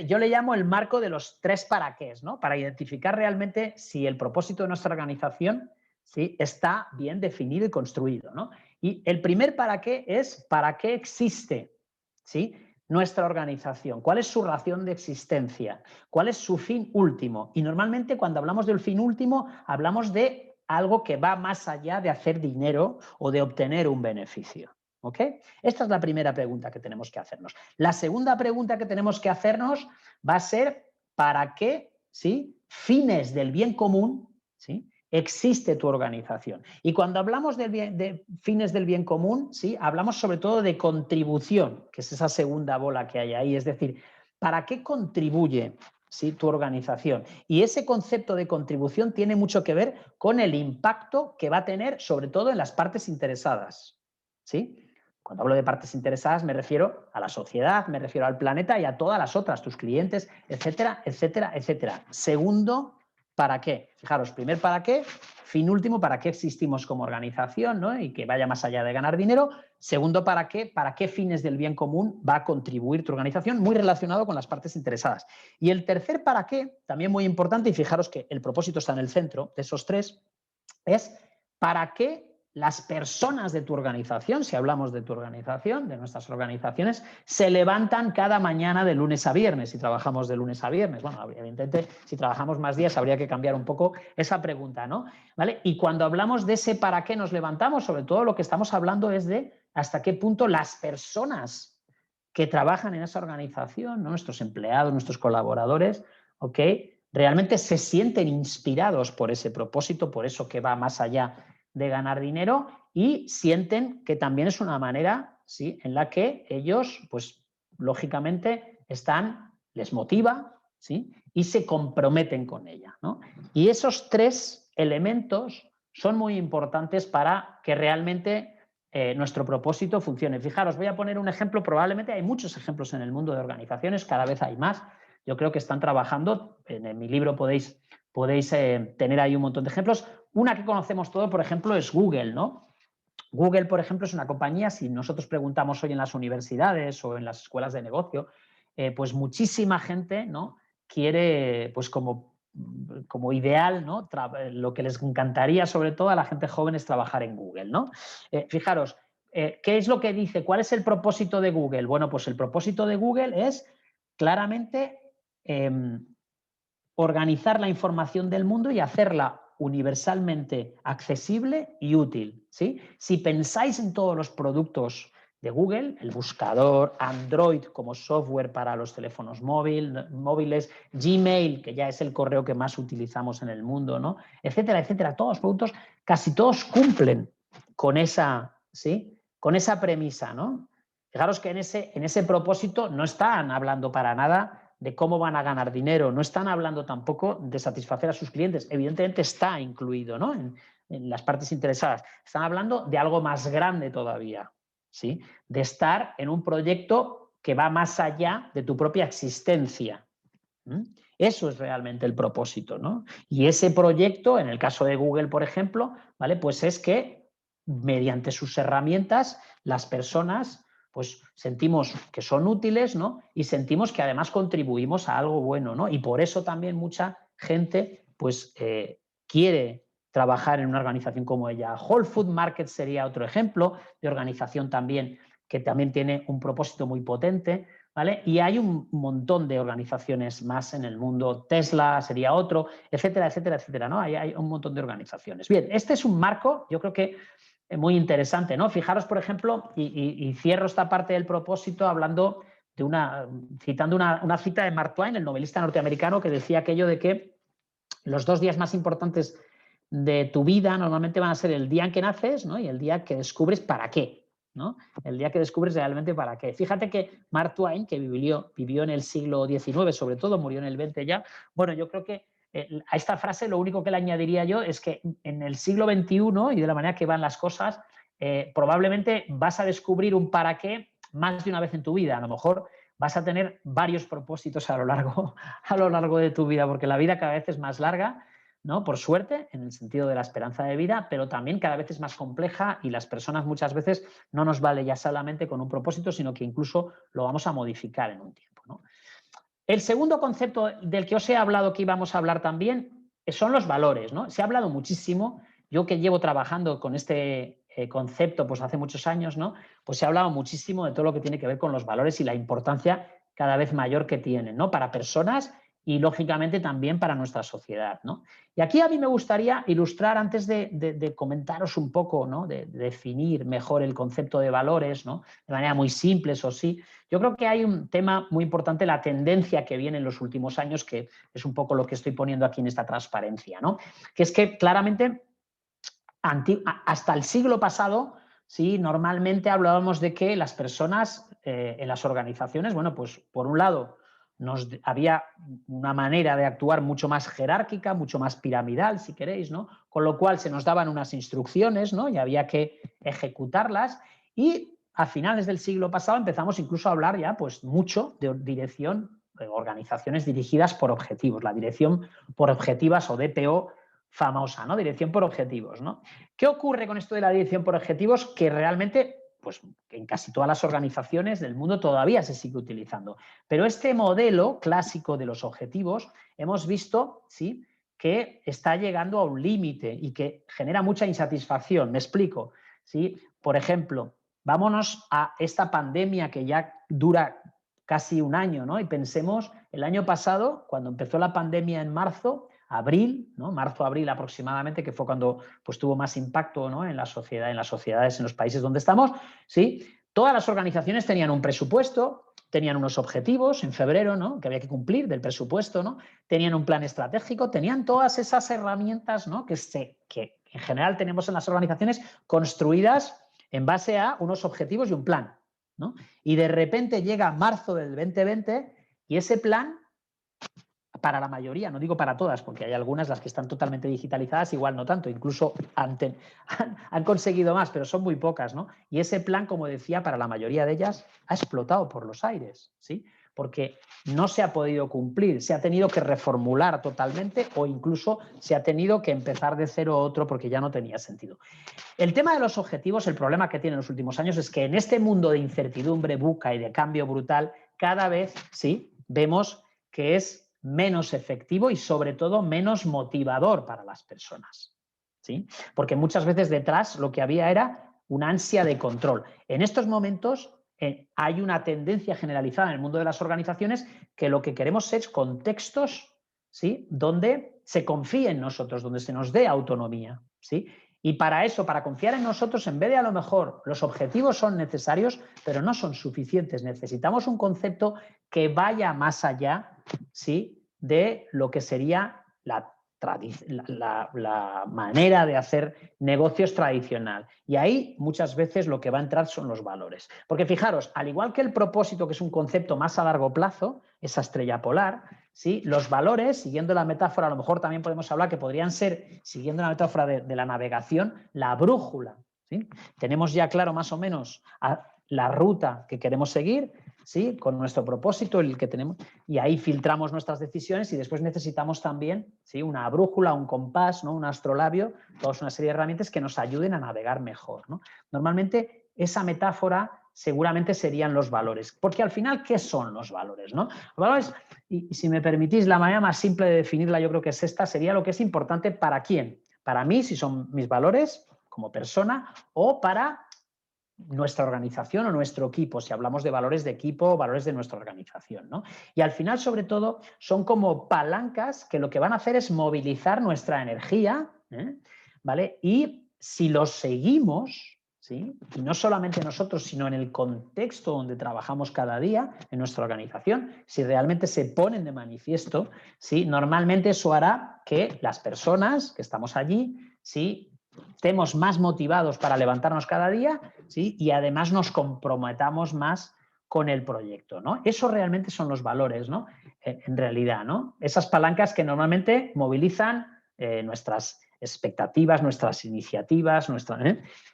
yo le llamo el marco de los 3 para qué, ¿no? Para identificar realmente si el propósito de nuestra organización, ¿sí?, está bien definido y construido, ¿no? Y el primer para qué es ¿para qué existe? ¿Sí?, nuestra organización, cuál es su razón de existencia, cuál es su fin último. Y normalmente cuando hablamos del fin último hablamos de algo que va más allá de hacer dinero o de obtener un beneficio. ¿Ok? Esta es la primera pregunta que tenemos que hacernos. La segunda pregunta que tenemos que hacernos va a ser ¿para qué, ¿sí?, fines del bien común, ¿sí?, existe tu organización? Y cuando hablamos de fines del bien común, ¿sí?, hablamos sobre todo de contribución, que es esa segunda bola que hay ahí. Es decir, ¿para qué contribuye, ¿sí? Tu organización. Y ese concepto de contribución tiene mucho que ver con el impacto que va a tener, sobre todo en las partes interesadas, ¿sí? Cuando hablo de partes interesadas me refiero a la sociedad, me refiero al planeta y a todas las otras, tus clientes, etcétera, etcétera, etcétera. Segundo, ¿para qué? Fijaros, primer ¿para qué? Fin último, ¿para qué existimos como organización? ¿No? Y que vaya más allá de ganar dinero. Segundo, ¿para qué fines del bien común va a contribuir tu organización? Muy relacionado con las partes interesadas. Y el tercer ¿para qué? También muy importante, y fijaros que el propósito está en el centro de esos tres, es ¿para qué las personas de tu organización, si hablamos de tu organización, de nuestras organizaciones, se levantan cada mañana de lunes a viernes, si trabajamos de lunes a viernes? Bueno, evidentemente, si trabajamos más días habría que cambiar un poco esa pregunta, ¿no? ¿Vale? Y cuando hablamos de ese para qué nos levantamos, sobre todo lo que estamos hablando es de hasta qué punto las personas que trabajan en esa organización, ¿no? Nuestros empleados, nuestros colaboradores, ¿ok?, realmente se sienten inspirados por ese propósito, por eso que va más allá de ganar dinero, y sienten que también es una manera, ¿sí?, en la que ellos, pues, lógicamente, les motiva, ¿sí?, y se comprometen con ella, ¿no? Y esos tres elementos son muy importantes para que realmente nuestro propósito funcione. Fijaros, voy a poner un ejemplo, probablemente hay muchos ejemplos en el mundo de organizaciones, cada vez hay más. Yo creo que están trabajando, en mi libro podéis tener ahí un montón de ejemplos. Una que conocemos todos, por ejemplo, es Google, ¿no? Google, por ejemplo, es una compañía, si nosotros preguntamos hoy en las universidades o en las escuelas de negocio, pues muchísima gente, ¿no?, quiere, pues como ideal, ¿no?, lo que les encantaría sobre todo a la gente joven es trabajar en Google, ¿no? Fijaros, ¿qué es lo que dice? ¿Cuál es el propósito de Google? Bueno, pues el propósito de Google es claramente organizar la información del mundo y hacerla universalmente accesible y útil, ¿sí? Si pensáis en todos los productos de Google, el buscador, Android como software para los teléfonos móviles, Gmail, que ya es el correo que más utilizamos en el mundo, ¿no?, etcétera, etcétera, todos los productos, casi todos cumplen con esa, ¿sí?, con esa premisa, ¿no? Fijaros que en ese propósito no están hablando para nada de cómo van a ganar dinero, no están hablando tampoco de satisfacer a sus clientes, evidentemente está incluido, ¿no?, en las partes interesadas. Están hablando de algo más grande todavía, ¿sí?, de estar en un proyecto que va más allá de tu propia existencia. Eso es realmente el propósito, ¿no? Y ese proyecto, en el caso de Google, por ejemplo, ¿vale?, pues es que mediante sus herramientas las personas pues sentimos que son útiles, ¿no?, y sentimos que además contribuimos a algo bueno, ¿no? Y por eso también mucha gente pues quiere trabajar en una organización como ella. Whole Food Market sería otro ejemplo de organización también que también tiene un propósito muy potente, ¿vale? Y hay un montón de organizaciones más en el mundo. Tesla sería otro, etcétera, etcétera, etcétera, ¿no? Hay un montón de organizaciones. Bien, este es un marco, yo creo que muy interesante, ¿no? Fijaros, por ejemplo, y cierro esta parte del propósito hablando citando una cita de Mark Twain, el novelista norteamericano, que decía aquello de que los 2 días más importantes de tu vida normalmente van a ser el día en que naces, ¿no?, y el día que descubres para qué, ¿no? El día que descubres realmente para qué. Fíjate que Mark Twain, que vivió en el siglo XIX, sobre todo, murió en el XX ya, bueno, yo creo que a esta frase lo único que le añadiría yo es que en el siglo XXI y de la manera que van las cosas, probablemente vas a descubrir un para qué más de una vez en tu vida. A lo mejor vas a tener varios propósitos a lo largo de tu vida, porque la vida cada vez es más larga, ¿no?, por suerte, en el sentido de la esperanza de vida, pero también cada vez es más compleja y las personas muchas veces no nos vale ya solamente con un propósito, sino que incluso lo vamos a modificar en un tiempo, ¿no? El segundo concepto del que os he hablado, que íbamos a hablar también, son los valores, ¿no? Se ha hablado muchísimo, yo que llevo trabajando con este concepto pues hace muchos años, ¿no?, pues se ha hablado muchísimo de todo lo que tiene que ver con los valores y la importancia cada vez mayor que tienen, ¿no?, para personas y, lógicamente, también para nuestra sociedad, ¿no? Y aquí a mí me gustaría ilustrar, antes de comentaros un poco, ¿no?, de definir mejor el concepto de valores, ¿no?, de manera muy simple, eso sí. Yo creo que hay un tema muy importante, la tendencia que viene en los últimos años, que es un poco lo que estoy poniendo aquí en esta transparencia, ¿no?, que es que claramente hasta el siglo pasado, sí, normalmente hablábamos de que las personas en las organizaciones, bueno, pues por un lado había una manera de actuar mucho más jerárquica, mucho más piramidal, si queréis, ¿no? Con lo cual se nos daban unas instrucciones, ¿no? Y había que ejecutarlas. Y a finales del siglo pasado empezamos incluso a hablar ya pues mucho de dirección, de organizaciones dirigidas por objetivos, la dirección por objetivas o DPO famosa, ¿no? Dirección por objetivos, ¿no? ¿Qué ocurre con esto de la dirección por objetivos? Que realmente, pues en casi todas las organizaciones del mundo todavía se sigue utilizando. Pero este modelo clásico de los objetivos hemos visto, ¿sí?, que está llegando a un límite y que genera mucha insatisfacción. Me explico, ¿sí? Por ejemplo, vámonos a esta pandemia que ya dura casi un año, ¿no? Y pensemos, el año pasado, cuando empezó la pandemia en marzo, abril, ¿no? Marzo-abril aproximadamente, que fue cuando pues, tuvo más impacto, ¿no?, en la sociedad, en las sociedades, en los países donde estamos, ¿sí? Todas las organizaciones tenían un presupuesto, tenían unos objetivos en febrero, ¿no?, que había que cumplir del presupuesto, ¿no? Tenían un plan estratégico, tenían todas esas herramientas, ¿no?, que en general tenemos en las organizaciones construidas en base a unos objetivos y un plan, ¿no? Y de repente llega marzo del 2020 y ese plan, para la mayoría, no digo para todas, porque hay algunas, las que están totalmente digitalizadas, igual no tanto, incluso han conseguido más, pero son muy pocas, ¿no? Y ese plan, como decía, para la mayoría de ellas ha explotado por los aires, ¿sí? Porque no se ha podido cumplir, se ha tenido que reformular totalmente o incluso se ha tenido que empezar de cero otro porque ya no tenía sentido. El tema de los objetivos, el problema que tiene en los últimos años es que en este mundo de incertidumbre, buca y de cambio brutal, cada vez, sí, vemos que es menos efectivo y sobre todo menos motivador para las personas, ¿sí? Porque muchas veces detrás lo que había era una ansia de control. En estos momentos hay una tendencia generalizada en el mundo de las organizaciones que lo que queremos es contextos, ¿sí?, donde se confíe en nosotros, donde se nos dé autonomía, ¿sí? Y para eso, para confiar en nosotros, en vez de a lo mejor los objetivos son necesarios, pero no son suficientes. Necesitamos un concepto que vaya más allá, ¿sí?, de lo que sería la manera de hacer negocios tradicional. Y ahí muchas veces lo que va a entrar son los valores. Porque fijaros, al igual que el propósito, que es un concepto más a largo plazo, esa estrella polar, ¿sí?, los valores, siguiendo la metáfora, a lo mejor también podemos hablar que podrían ser, siguiendo la metáfora de la navegación, la brújula, ¿sí? Tenemos ya claro más o menos la ruta que queremos seguir, ¿sí?, con nuestro propósito, el que tenemos, y ahí filtramos nuestras decisiones y después necesitamos también, ¿sí?, una brújula, un compás, ¿no?, un astrolabio, toda una serie de herramientas que nos ayuden a navegar mejor, ¿no? Normalmente esa metáfora seguramente serían los valores, porque al final, ¿qué son los valores, no? Los valores, y si me permitís, la manera más simple de definirla yo creo que es esta, sería lo que es importante para quién. Para mí, si son mis valores como persona, o para nuestra organización o nuestro equipo, si hablamos de valores de equipo, valores de nuestra organización, ¿no? Y al final, sobre todo, son como palancas que lo que van a hacer es movilizar nuestra energía, ¿vale? Y si los seguimos, ¿sí?, y no solamente nosotros, sino en el contexto donde trabajamos cada día, en nuestra organización, si realmente se ponen de manifiesto, ¿sí?, normalmente eso hará que las personas que estamos allí, ¿sí?, estemos más motivados para levantarnos cada día, ¿sí?, y además nos comprometamos más con el proyecto, ¿no? Eso realmente son los valores, ¿no? En realidad, ¿no? Esas palancas que normalmente movilizan nuestras expectativas, nuestras iniciativas,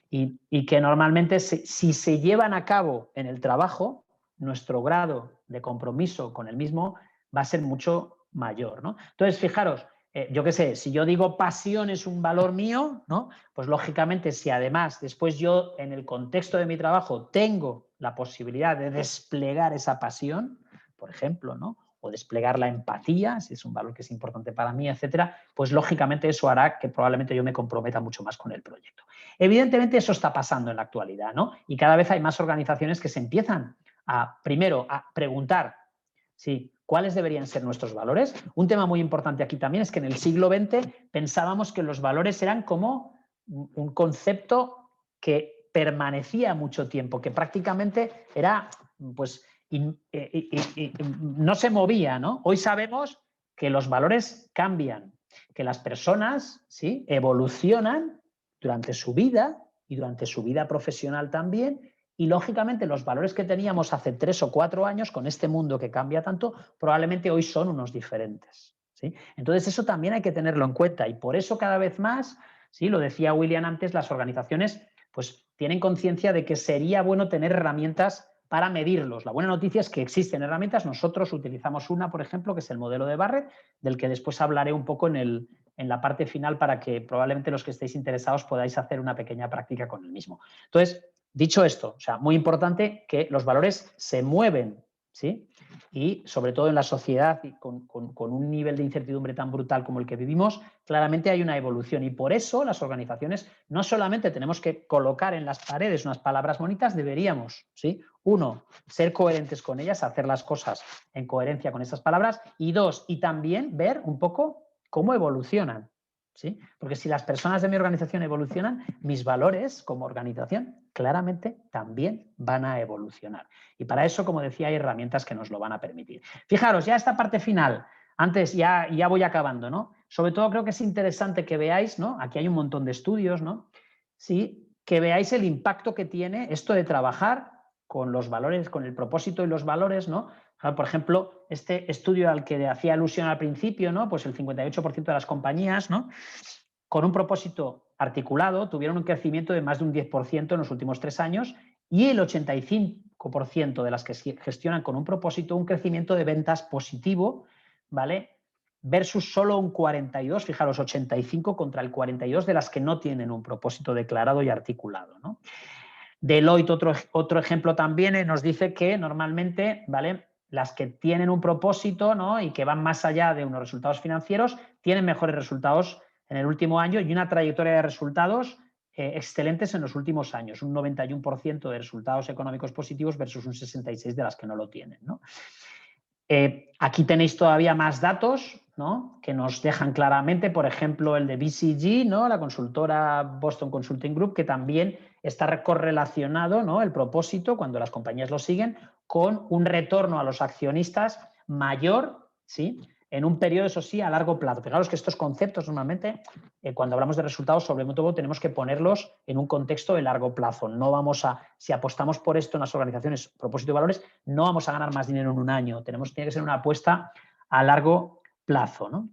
y que normalmente si se llevan a cabo en el trabajo, nuestro grado de compromiso con el mismo va a ser mucho mayor, ¿no? Entonces, fijaros, yo qué sé, si yo digo pasión es un valor mío, ¿no?, pues lógicamente si además después yo en el contexto de mi trabajo tengo la posibilidad de desplegar esa pasión, por ejemplo, ¿no?, o desplegar la empatía, si es un valor que es importante para mí, etcétera, pues lógicamente eso hará que probablemente yo me comprometa mucho más con el proyecto. Evidentemente eso está pasando en la actualidad, ¿no? Y cada vez hay más organizaciones que se empiezan primero a preguntar, ¿sí?, ¿cuáles deberían ser nuestros valores? Un tema muy importante aquí también es que en el siglo XX pensábamos que los valores eran como un concepto que permanecía mucho tiempo, que prácticamente era, pues, no se movía, ¿no? Hoy sabemos que los valores cambian, que las personas, ¿sí?, evolucionan durante su vida y durante su vida profesional también, Y lógicamente los valores que teníamos hace 3 o 4 años, con este mundo que cambia tanto, probablemente hoy son unos diferentes, ¿sí? Entonces eso también hay que tenerlo en cuenta y por eso cada vez más, ¿sí? Lo decía William antes, las organizaciones pues tienen conciencia de que sería bueno tener herramientas para medirlos. La buena noticia es que existen herramientas, nosotros utilizamos una, por ejemplo, que es el modelo de Barrett, del que después hablaré un poco en la parte final para que probablemente los que estéis interesados podáis hacer una pequeña práctica con el mismo. Entonces, dicho esto, o sea, muy importante que los valores se mueven, ¿sí? Y sobre todo en la sociedad y con un nivel de incertidumbre tan brutal como el que vivimos, claramente hay una evolución y por eso las organizaciones no solamente tenemos que colocar en las paredes unas palabras bonitas, deberíamos, ¿sí? 1, ser coherentes con ellas, hacer las cosas en coherencia con esas palabras y 2, y también ver un poco cómo evolucionan, ¿sí? Porque si las personas de mi organización evolucionan, mis valores como organización claramente también van a evolucionar. Y para eso, como decía, hay herramientas que nos lo van a permitir. Fijaros, ya esta parte final, antes ya voy acabando, ¿no? Sobre todo creo que es interesante que veáis, ¿no? Aquí hay un montón de estudios, ¿no? Sí, que veáis el impacto que tiene esto de trabajar con los valores, con el propósito y los valores, ¿no? Por ejemplo, este estudio al que hacía alusión al principio, ¿no? Pues el 58% de las compañías, ¿no? Con un propósito articulado tuvieron un crecimiento de más de un 10% en los últimos 3 años y el 85% de las que gestionan con un propósito un crecimiento de ventas positivo, ¿vale? Versus solo un 42, fijaros, 85 contra el 42 de las que no tienen un propósito declarado y articulado, ¿no? Deloitte, otro ejemplo también, nos dice que normalmente, ¿vale? Las que tienen un propósito, ¿no? Y que van más allá de unos resultados financieros, tienen mejores resultados en el último año y una trayectoria de resultados excelentes en los últimos años. Un 91% de resultados económicos positivos versus un 66% de las que no lo tienen, ¿no? Aquí tenéis todavía más datos, ¿no? Que nos dejan claramente, por ejemplo, el de BCG, ¿no? La consultora Boston Consulting Group, que también está correlacionado, ¿no? El propósito, cuando las compañías lo siguen, con un retorno a los accionistas mayor, ¿sí? En un periodo, eso sí, a largo plazo. Fijaros que estos conceptos normalmente, cuando hablamos de resultados, sobre todo tenemos que ponerlos en un contexto de largo plazo. No vamos a, si apostamos por esto en las organizaciones, propósito y valores, no vamos a ganar más dinero en un año. Tiene que ser una apuesta a largo plazo, ¿no?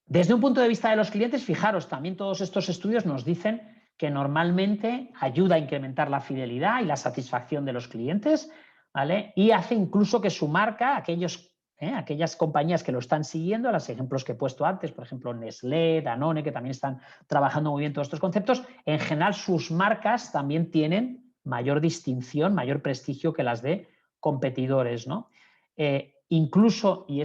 Desde un punto de vista de los clientes, fijaros, también todos estos estudios nos dicen que normalmente ayuda a incrementar la fidelidad y la satisfacción de los clientes, ¿vale? Y hace incluso que su marca, aquellas compañías que lo están siguiendo, los ejemplos que he puesto antes, por ejemplo, Nestlé, Danone, que también están trabajando muy bien todos estos conceptos, en general sus marcas también tienen mayor distinción, mayor prestigio que las de competidores, ¿no? Incluso, y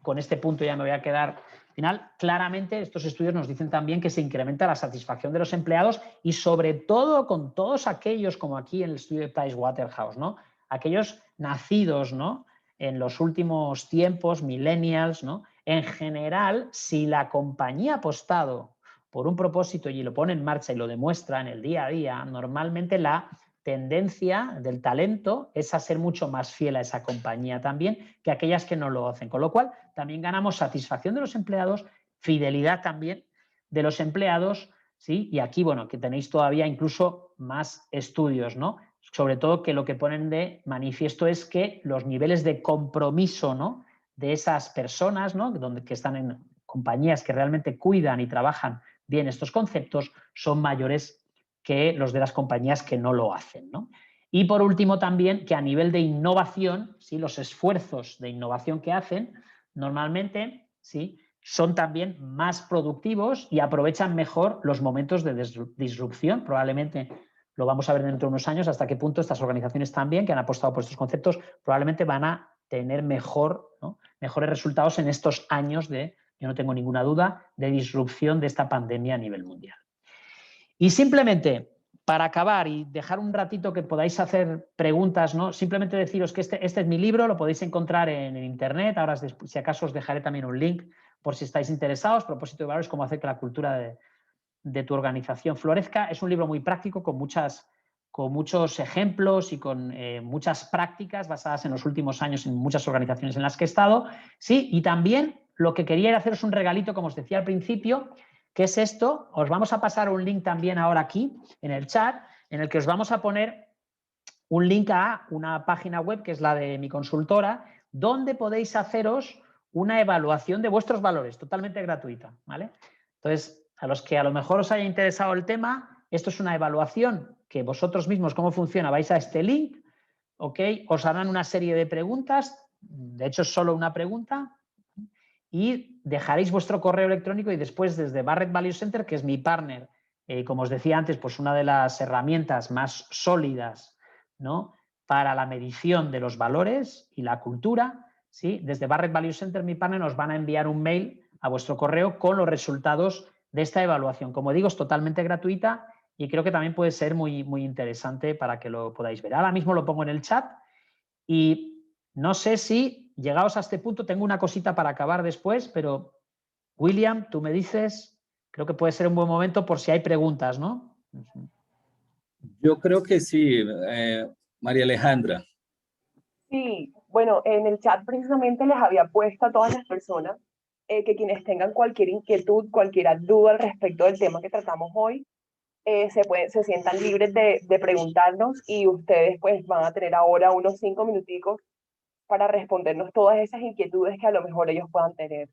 con este punto ya me voy a quedar final, claramente estos estudios nos dicen también que se incrementa la satisfacción de los empleados y sobre todo con todos aquellos, como aquí en el estudio de Pricewaterhouse, ¿no? Aquellos nacidos, ¿no? En los últimos tiempos, millennials, ¿no? En general, si la compañía ha apostado por un propósito y lo pone en marcha y lo demuestra en el día a día, normalmente la tendencia del talento es a ser mucho más fiel a esa compañía también que aquellas que no lo hacen. Con lo cual, también ganamos satisfacción de los empleados, fidelidad también de los empleados, ¿sí? Y aquí, bueno, que tenéis todavía incluso más estudios, ¿no? Sobre todo que lo que ponen de manifiesto es que los niveles de compromiso, ¿no? De esas personas, ¿no? Que están en compañías que realmente cuidan y trabajan bien estos conceptos son mayores que los de las compañías que no lo hacen, ¿no? Y por último también que a nivel de innovación, ¿sí? Los esfuerzos de innovación que hacen normalmente, ¿sí? Son también más productivos y aprovechan mejor los momentos de disrupción. Probablemente lo vamos a ver dentro de unos años hasta qué punto estas organizaciones también que han apostado por estos conceptos probablemente van a tener mejores resultados en estos años yo no tengo ninguna duda, de disrupción de esta pandemia a nivel mundial. Y simplemente, para acabar y dejar un ratito que podáis hacer preguntas, ¿no? Simplemente deciros que este es mi libro, lo podéis encontrar en internet. Ahora, si acaso, os dejaré también un link por si estáis interesados. Propósito de valores, cómo hacer que la cultura de tu organización florezca. Es un libro muy práctico con muchos ejemplos y con muchas prácticas basadas en los últimos años en muchas organizaciones en las que he estado. Sí, y también lo que quería era haceros un regalito, como os decía al principio, ¿qué es esto? Os vamos a pasar un link también ahora aquí en el chat, en el que os vamos a poner un link a una página web que es la de mi consultora, donde podéis haceros una evaluación de vuestros valores, totalmente gratuita, ¿vale? Entonces, a los que a lo mejor os haya interesado el tema, esto es una evaluación que vosotros mismos, ¿cómo funciona? Vais a este link, ¿ok? Os harán una serie de preguntas, de hecho es solo una pregunta, y dejaréis vuestro correo electrónico y después desde Barrett Value Center, que es mi partner, como os decía antes, pues una de las herramientas más sólidas, ¿no?, para la medición de los valores y la cultura, ¿sí? Desde Barrett Value Center, mi partner, nos van a enviar un mail a vuestro correo con los resultados de esta evaluación. Como digo, es totalmente gratuita y creo que también puede ser muy, muy interesante para que lo podáis ver. Ahora mismo lo pongo en el chat y no sé si, llegados a este punto, tengo una cosita para acabar después, pero William, tú me dices, creo que puede ser un buen momento por si hay preguntas, ¿no? Yo creo que sí, María Alejandra. Sí, bueno, en el chat precisamente les había puesto a todas las personas que quienes tengan cualquier inquietud, cualquier duda al respecto del tema que tratamos hoy, se sientan libres de preguntarnos y ustedes pues van a tener ahora unos 5 minuticos para respondernos todas esas inquietudes que a lo mejor ellos puedan tener.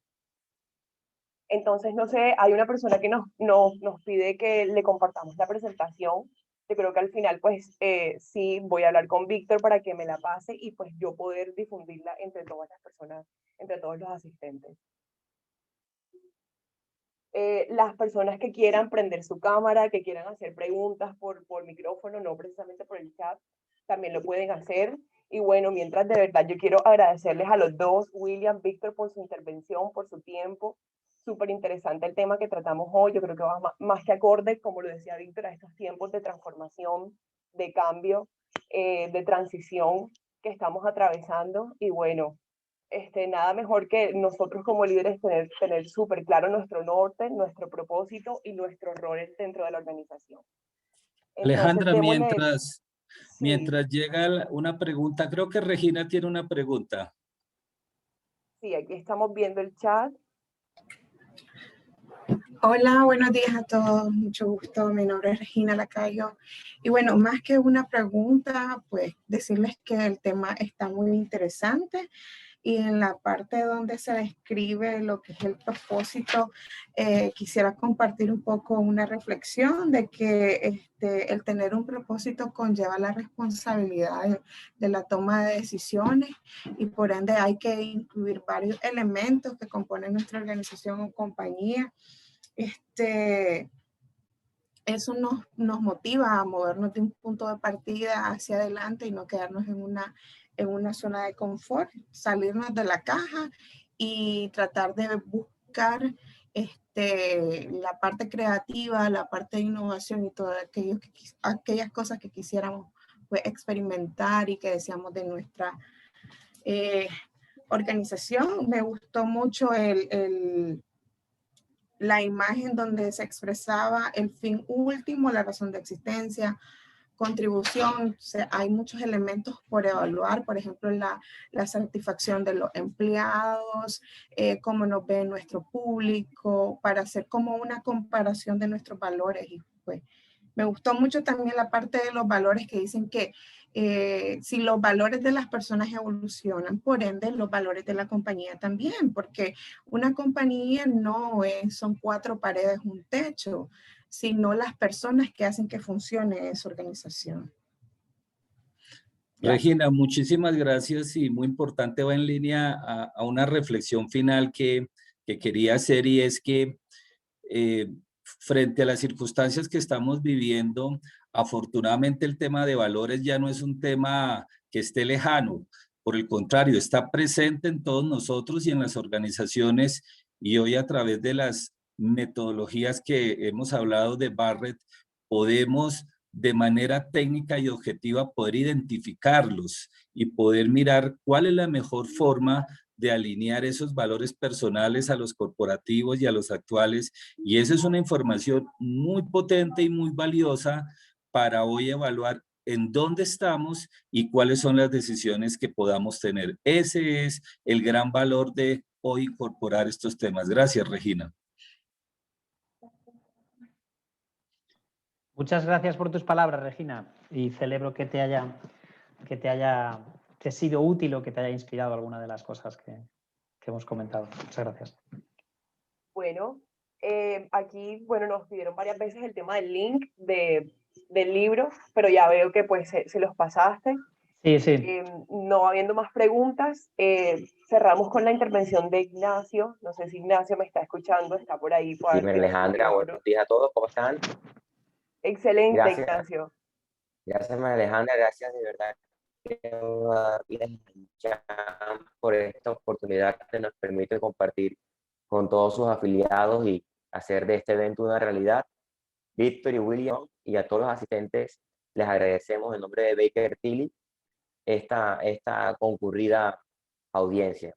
Entonces, no sé, hay una persona que nos pide que le compartamos la presentación. Yo creo que al final, pues, sí, voy a hablar con Víctor para que me la pase y pues yo poder difundirla entre todas las personas, entre todos los asistentes. Las personas que quieran prender su cámara, que quieran hacer preguntas por micrófono, no precisamente por el chat, también lo pueden hacer. Y bueno, mientras de verdad yo quiero agradecerles a los dos, William, Víctor, por su intervención, por su tiempo. Súper interesante el tema que tratamos hoy. Yo creo que va más que acorde, como lo decía Víctor, a estos tiempos de transformación, de cambio, de transición que estamos atravesando. Y bueno, nada mejor que nosotros como líderes tener súper claro nuestro norte, nuestro propósito y nuestros roles dentro de la organización. Entonces, Alejandra, démosle, sí, mientras llega una pregunta, creo que Regina tiene una pregunta. sí, aquí estamos viendo el chat. Hola, buenos días a todos, mucho gusto, mi nombre es Regina Lacayo y bueno, más que una pregunta, pues decirles que el tema está muy interesante y en la parte donde se describe lo que es el propósito, quisiera compartir un poco una reflexión de que el tener un propósito conlleva la responsabilidad de la toma de decisiones y por ende hay que incluir varios elementos que componen nuestra organización o compañía. Eso nos motiva a movernos de un punto de partida hacia adelante y no quedarnos en una zona de confort, salirnos de la caja y tratar de buscar la parte creativa, la parte de innovación y todas aquellas cosas que quisiéramos pues, experimentar y que deseamos de nuestra organización. Me gustó mucho la imagen donde se expresaba el fin último, la razón de existencia, contribución. O sea, hay muchos elementos por evaluar, por ejemplo, la satisfacción de los empleados, cómo nos ve nuestro público, para hacer como una comparación de nuestros valores. Y pues me gustó mucho también la parte de los valores que dicen que si los valores de las personas evolucionan, por ende los valores de la compañía también, porque una compañía no son 4 paredes, un techo, sino las personas que hacen que funcione esa organización. Gracias. Regina, muchísimas gracias y muy importante, va en línea a una reflexión final que quería hacer y es que frente a las circunstancias que estamos viviendo, afortunadamente el tema de valores ya no es un tema que esté lejano, por el contrario, está presente en todos nosotros y en las organizaciones y hoy a través de las metodologías que hemos hablado de Barrett, podemos de manera técnica y objetiva poder identificarlos y poder mirar cuál es la mejor forma de alinear esos valores personales a los corporativos y a los actuales. Y esa es una información muy potente y muy valiosa para hoy evaluar en dónde estamos y cuáles son las decisiones que podamos tener. Ese es el gran valor de hoy incorporar estos temas. Gracias, Regina. Muchas gracias por tus palabras, Regina, y celebro que te haya te ha sido útil o que te haya inspirado alguna de las cosas que hemos comentado. Muchas gracias. Bueno, aquí, bueno, nos pidieron varias veces el tema del link del libro, pero ya veo que pues se los pasaste. Sí. No habiendo más preguntas, cerramos con la intervención de Ignacio. No sé si Ignacio me está escuchando, está por ahí. Sí, María Alejandra, buenos días a todos, ¿cómo están? Excelente, Gracias. Ignacio. Gracias, María Alejandra, gracias de verdad por esta oportunidad que nos permite compartir con todos sus afiliados y hacer de este evento una realidad. Víctor y William y a todos los asistentes les agradecemos en nombre de Baker Tilly esta concurrida audiencia.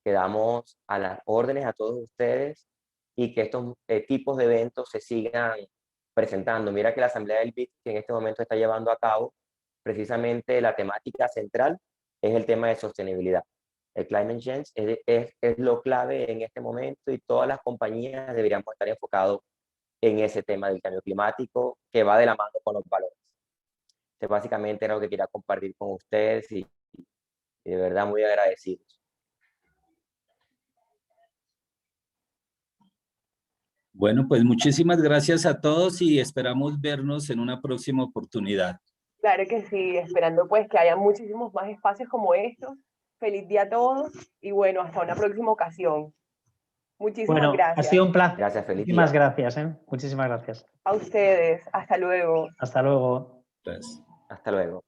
Quedamos a las órdenes a todos ustedes y que estos tipos de eventos se sigan presentando. Mira que la Asamblea del BIT que en este momento está llevando a cabo, precisamente la temática central es el tema de sostenibilidad. El climate change es lo clave en este momento y todas las compañías deberíamos estar enfocados en ese tema del cambio climático que va de la mano con los valores. Básicamente era lo que quería compartir con ustedes y de verdad muy agradecidos. Bueno, pues muchísimas gracias a todos y esperamos vernos en una próxima oportunidad. Claro que sí, esperando pues que haya muchísimos más espacios como estos. Feliz día a todos y bueno, hasta una próxima ocasión. Muchísimas gracias. Ha sido un placer. Gracias, feliz Muchísimas día. gracias. Muchísimas gracias. A ustedes, hasta luego. Hasta luego. Gracias. Hasta luego.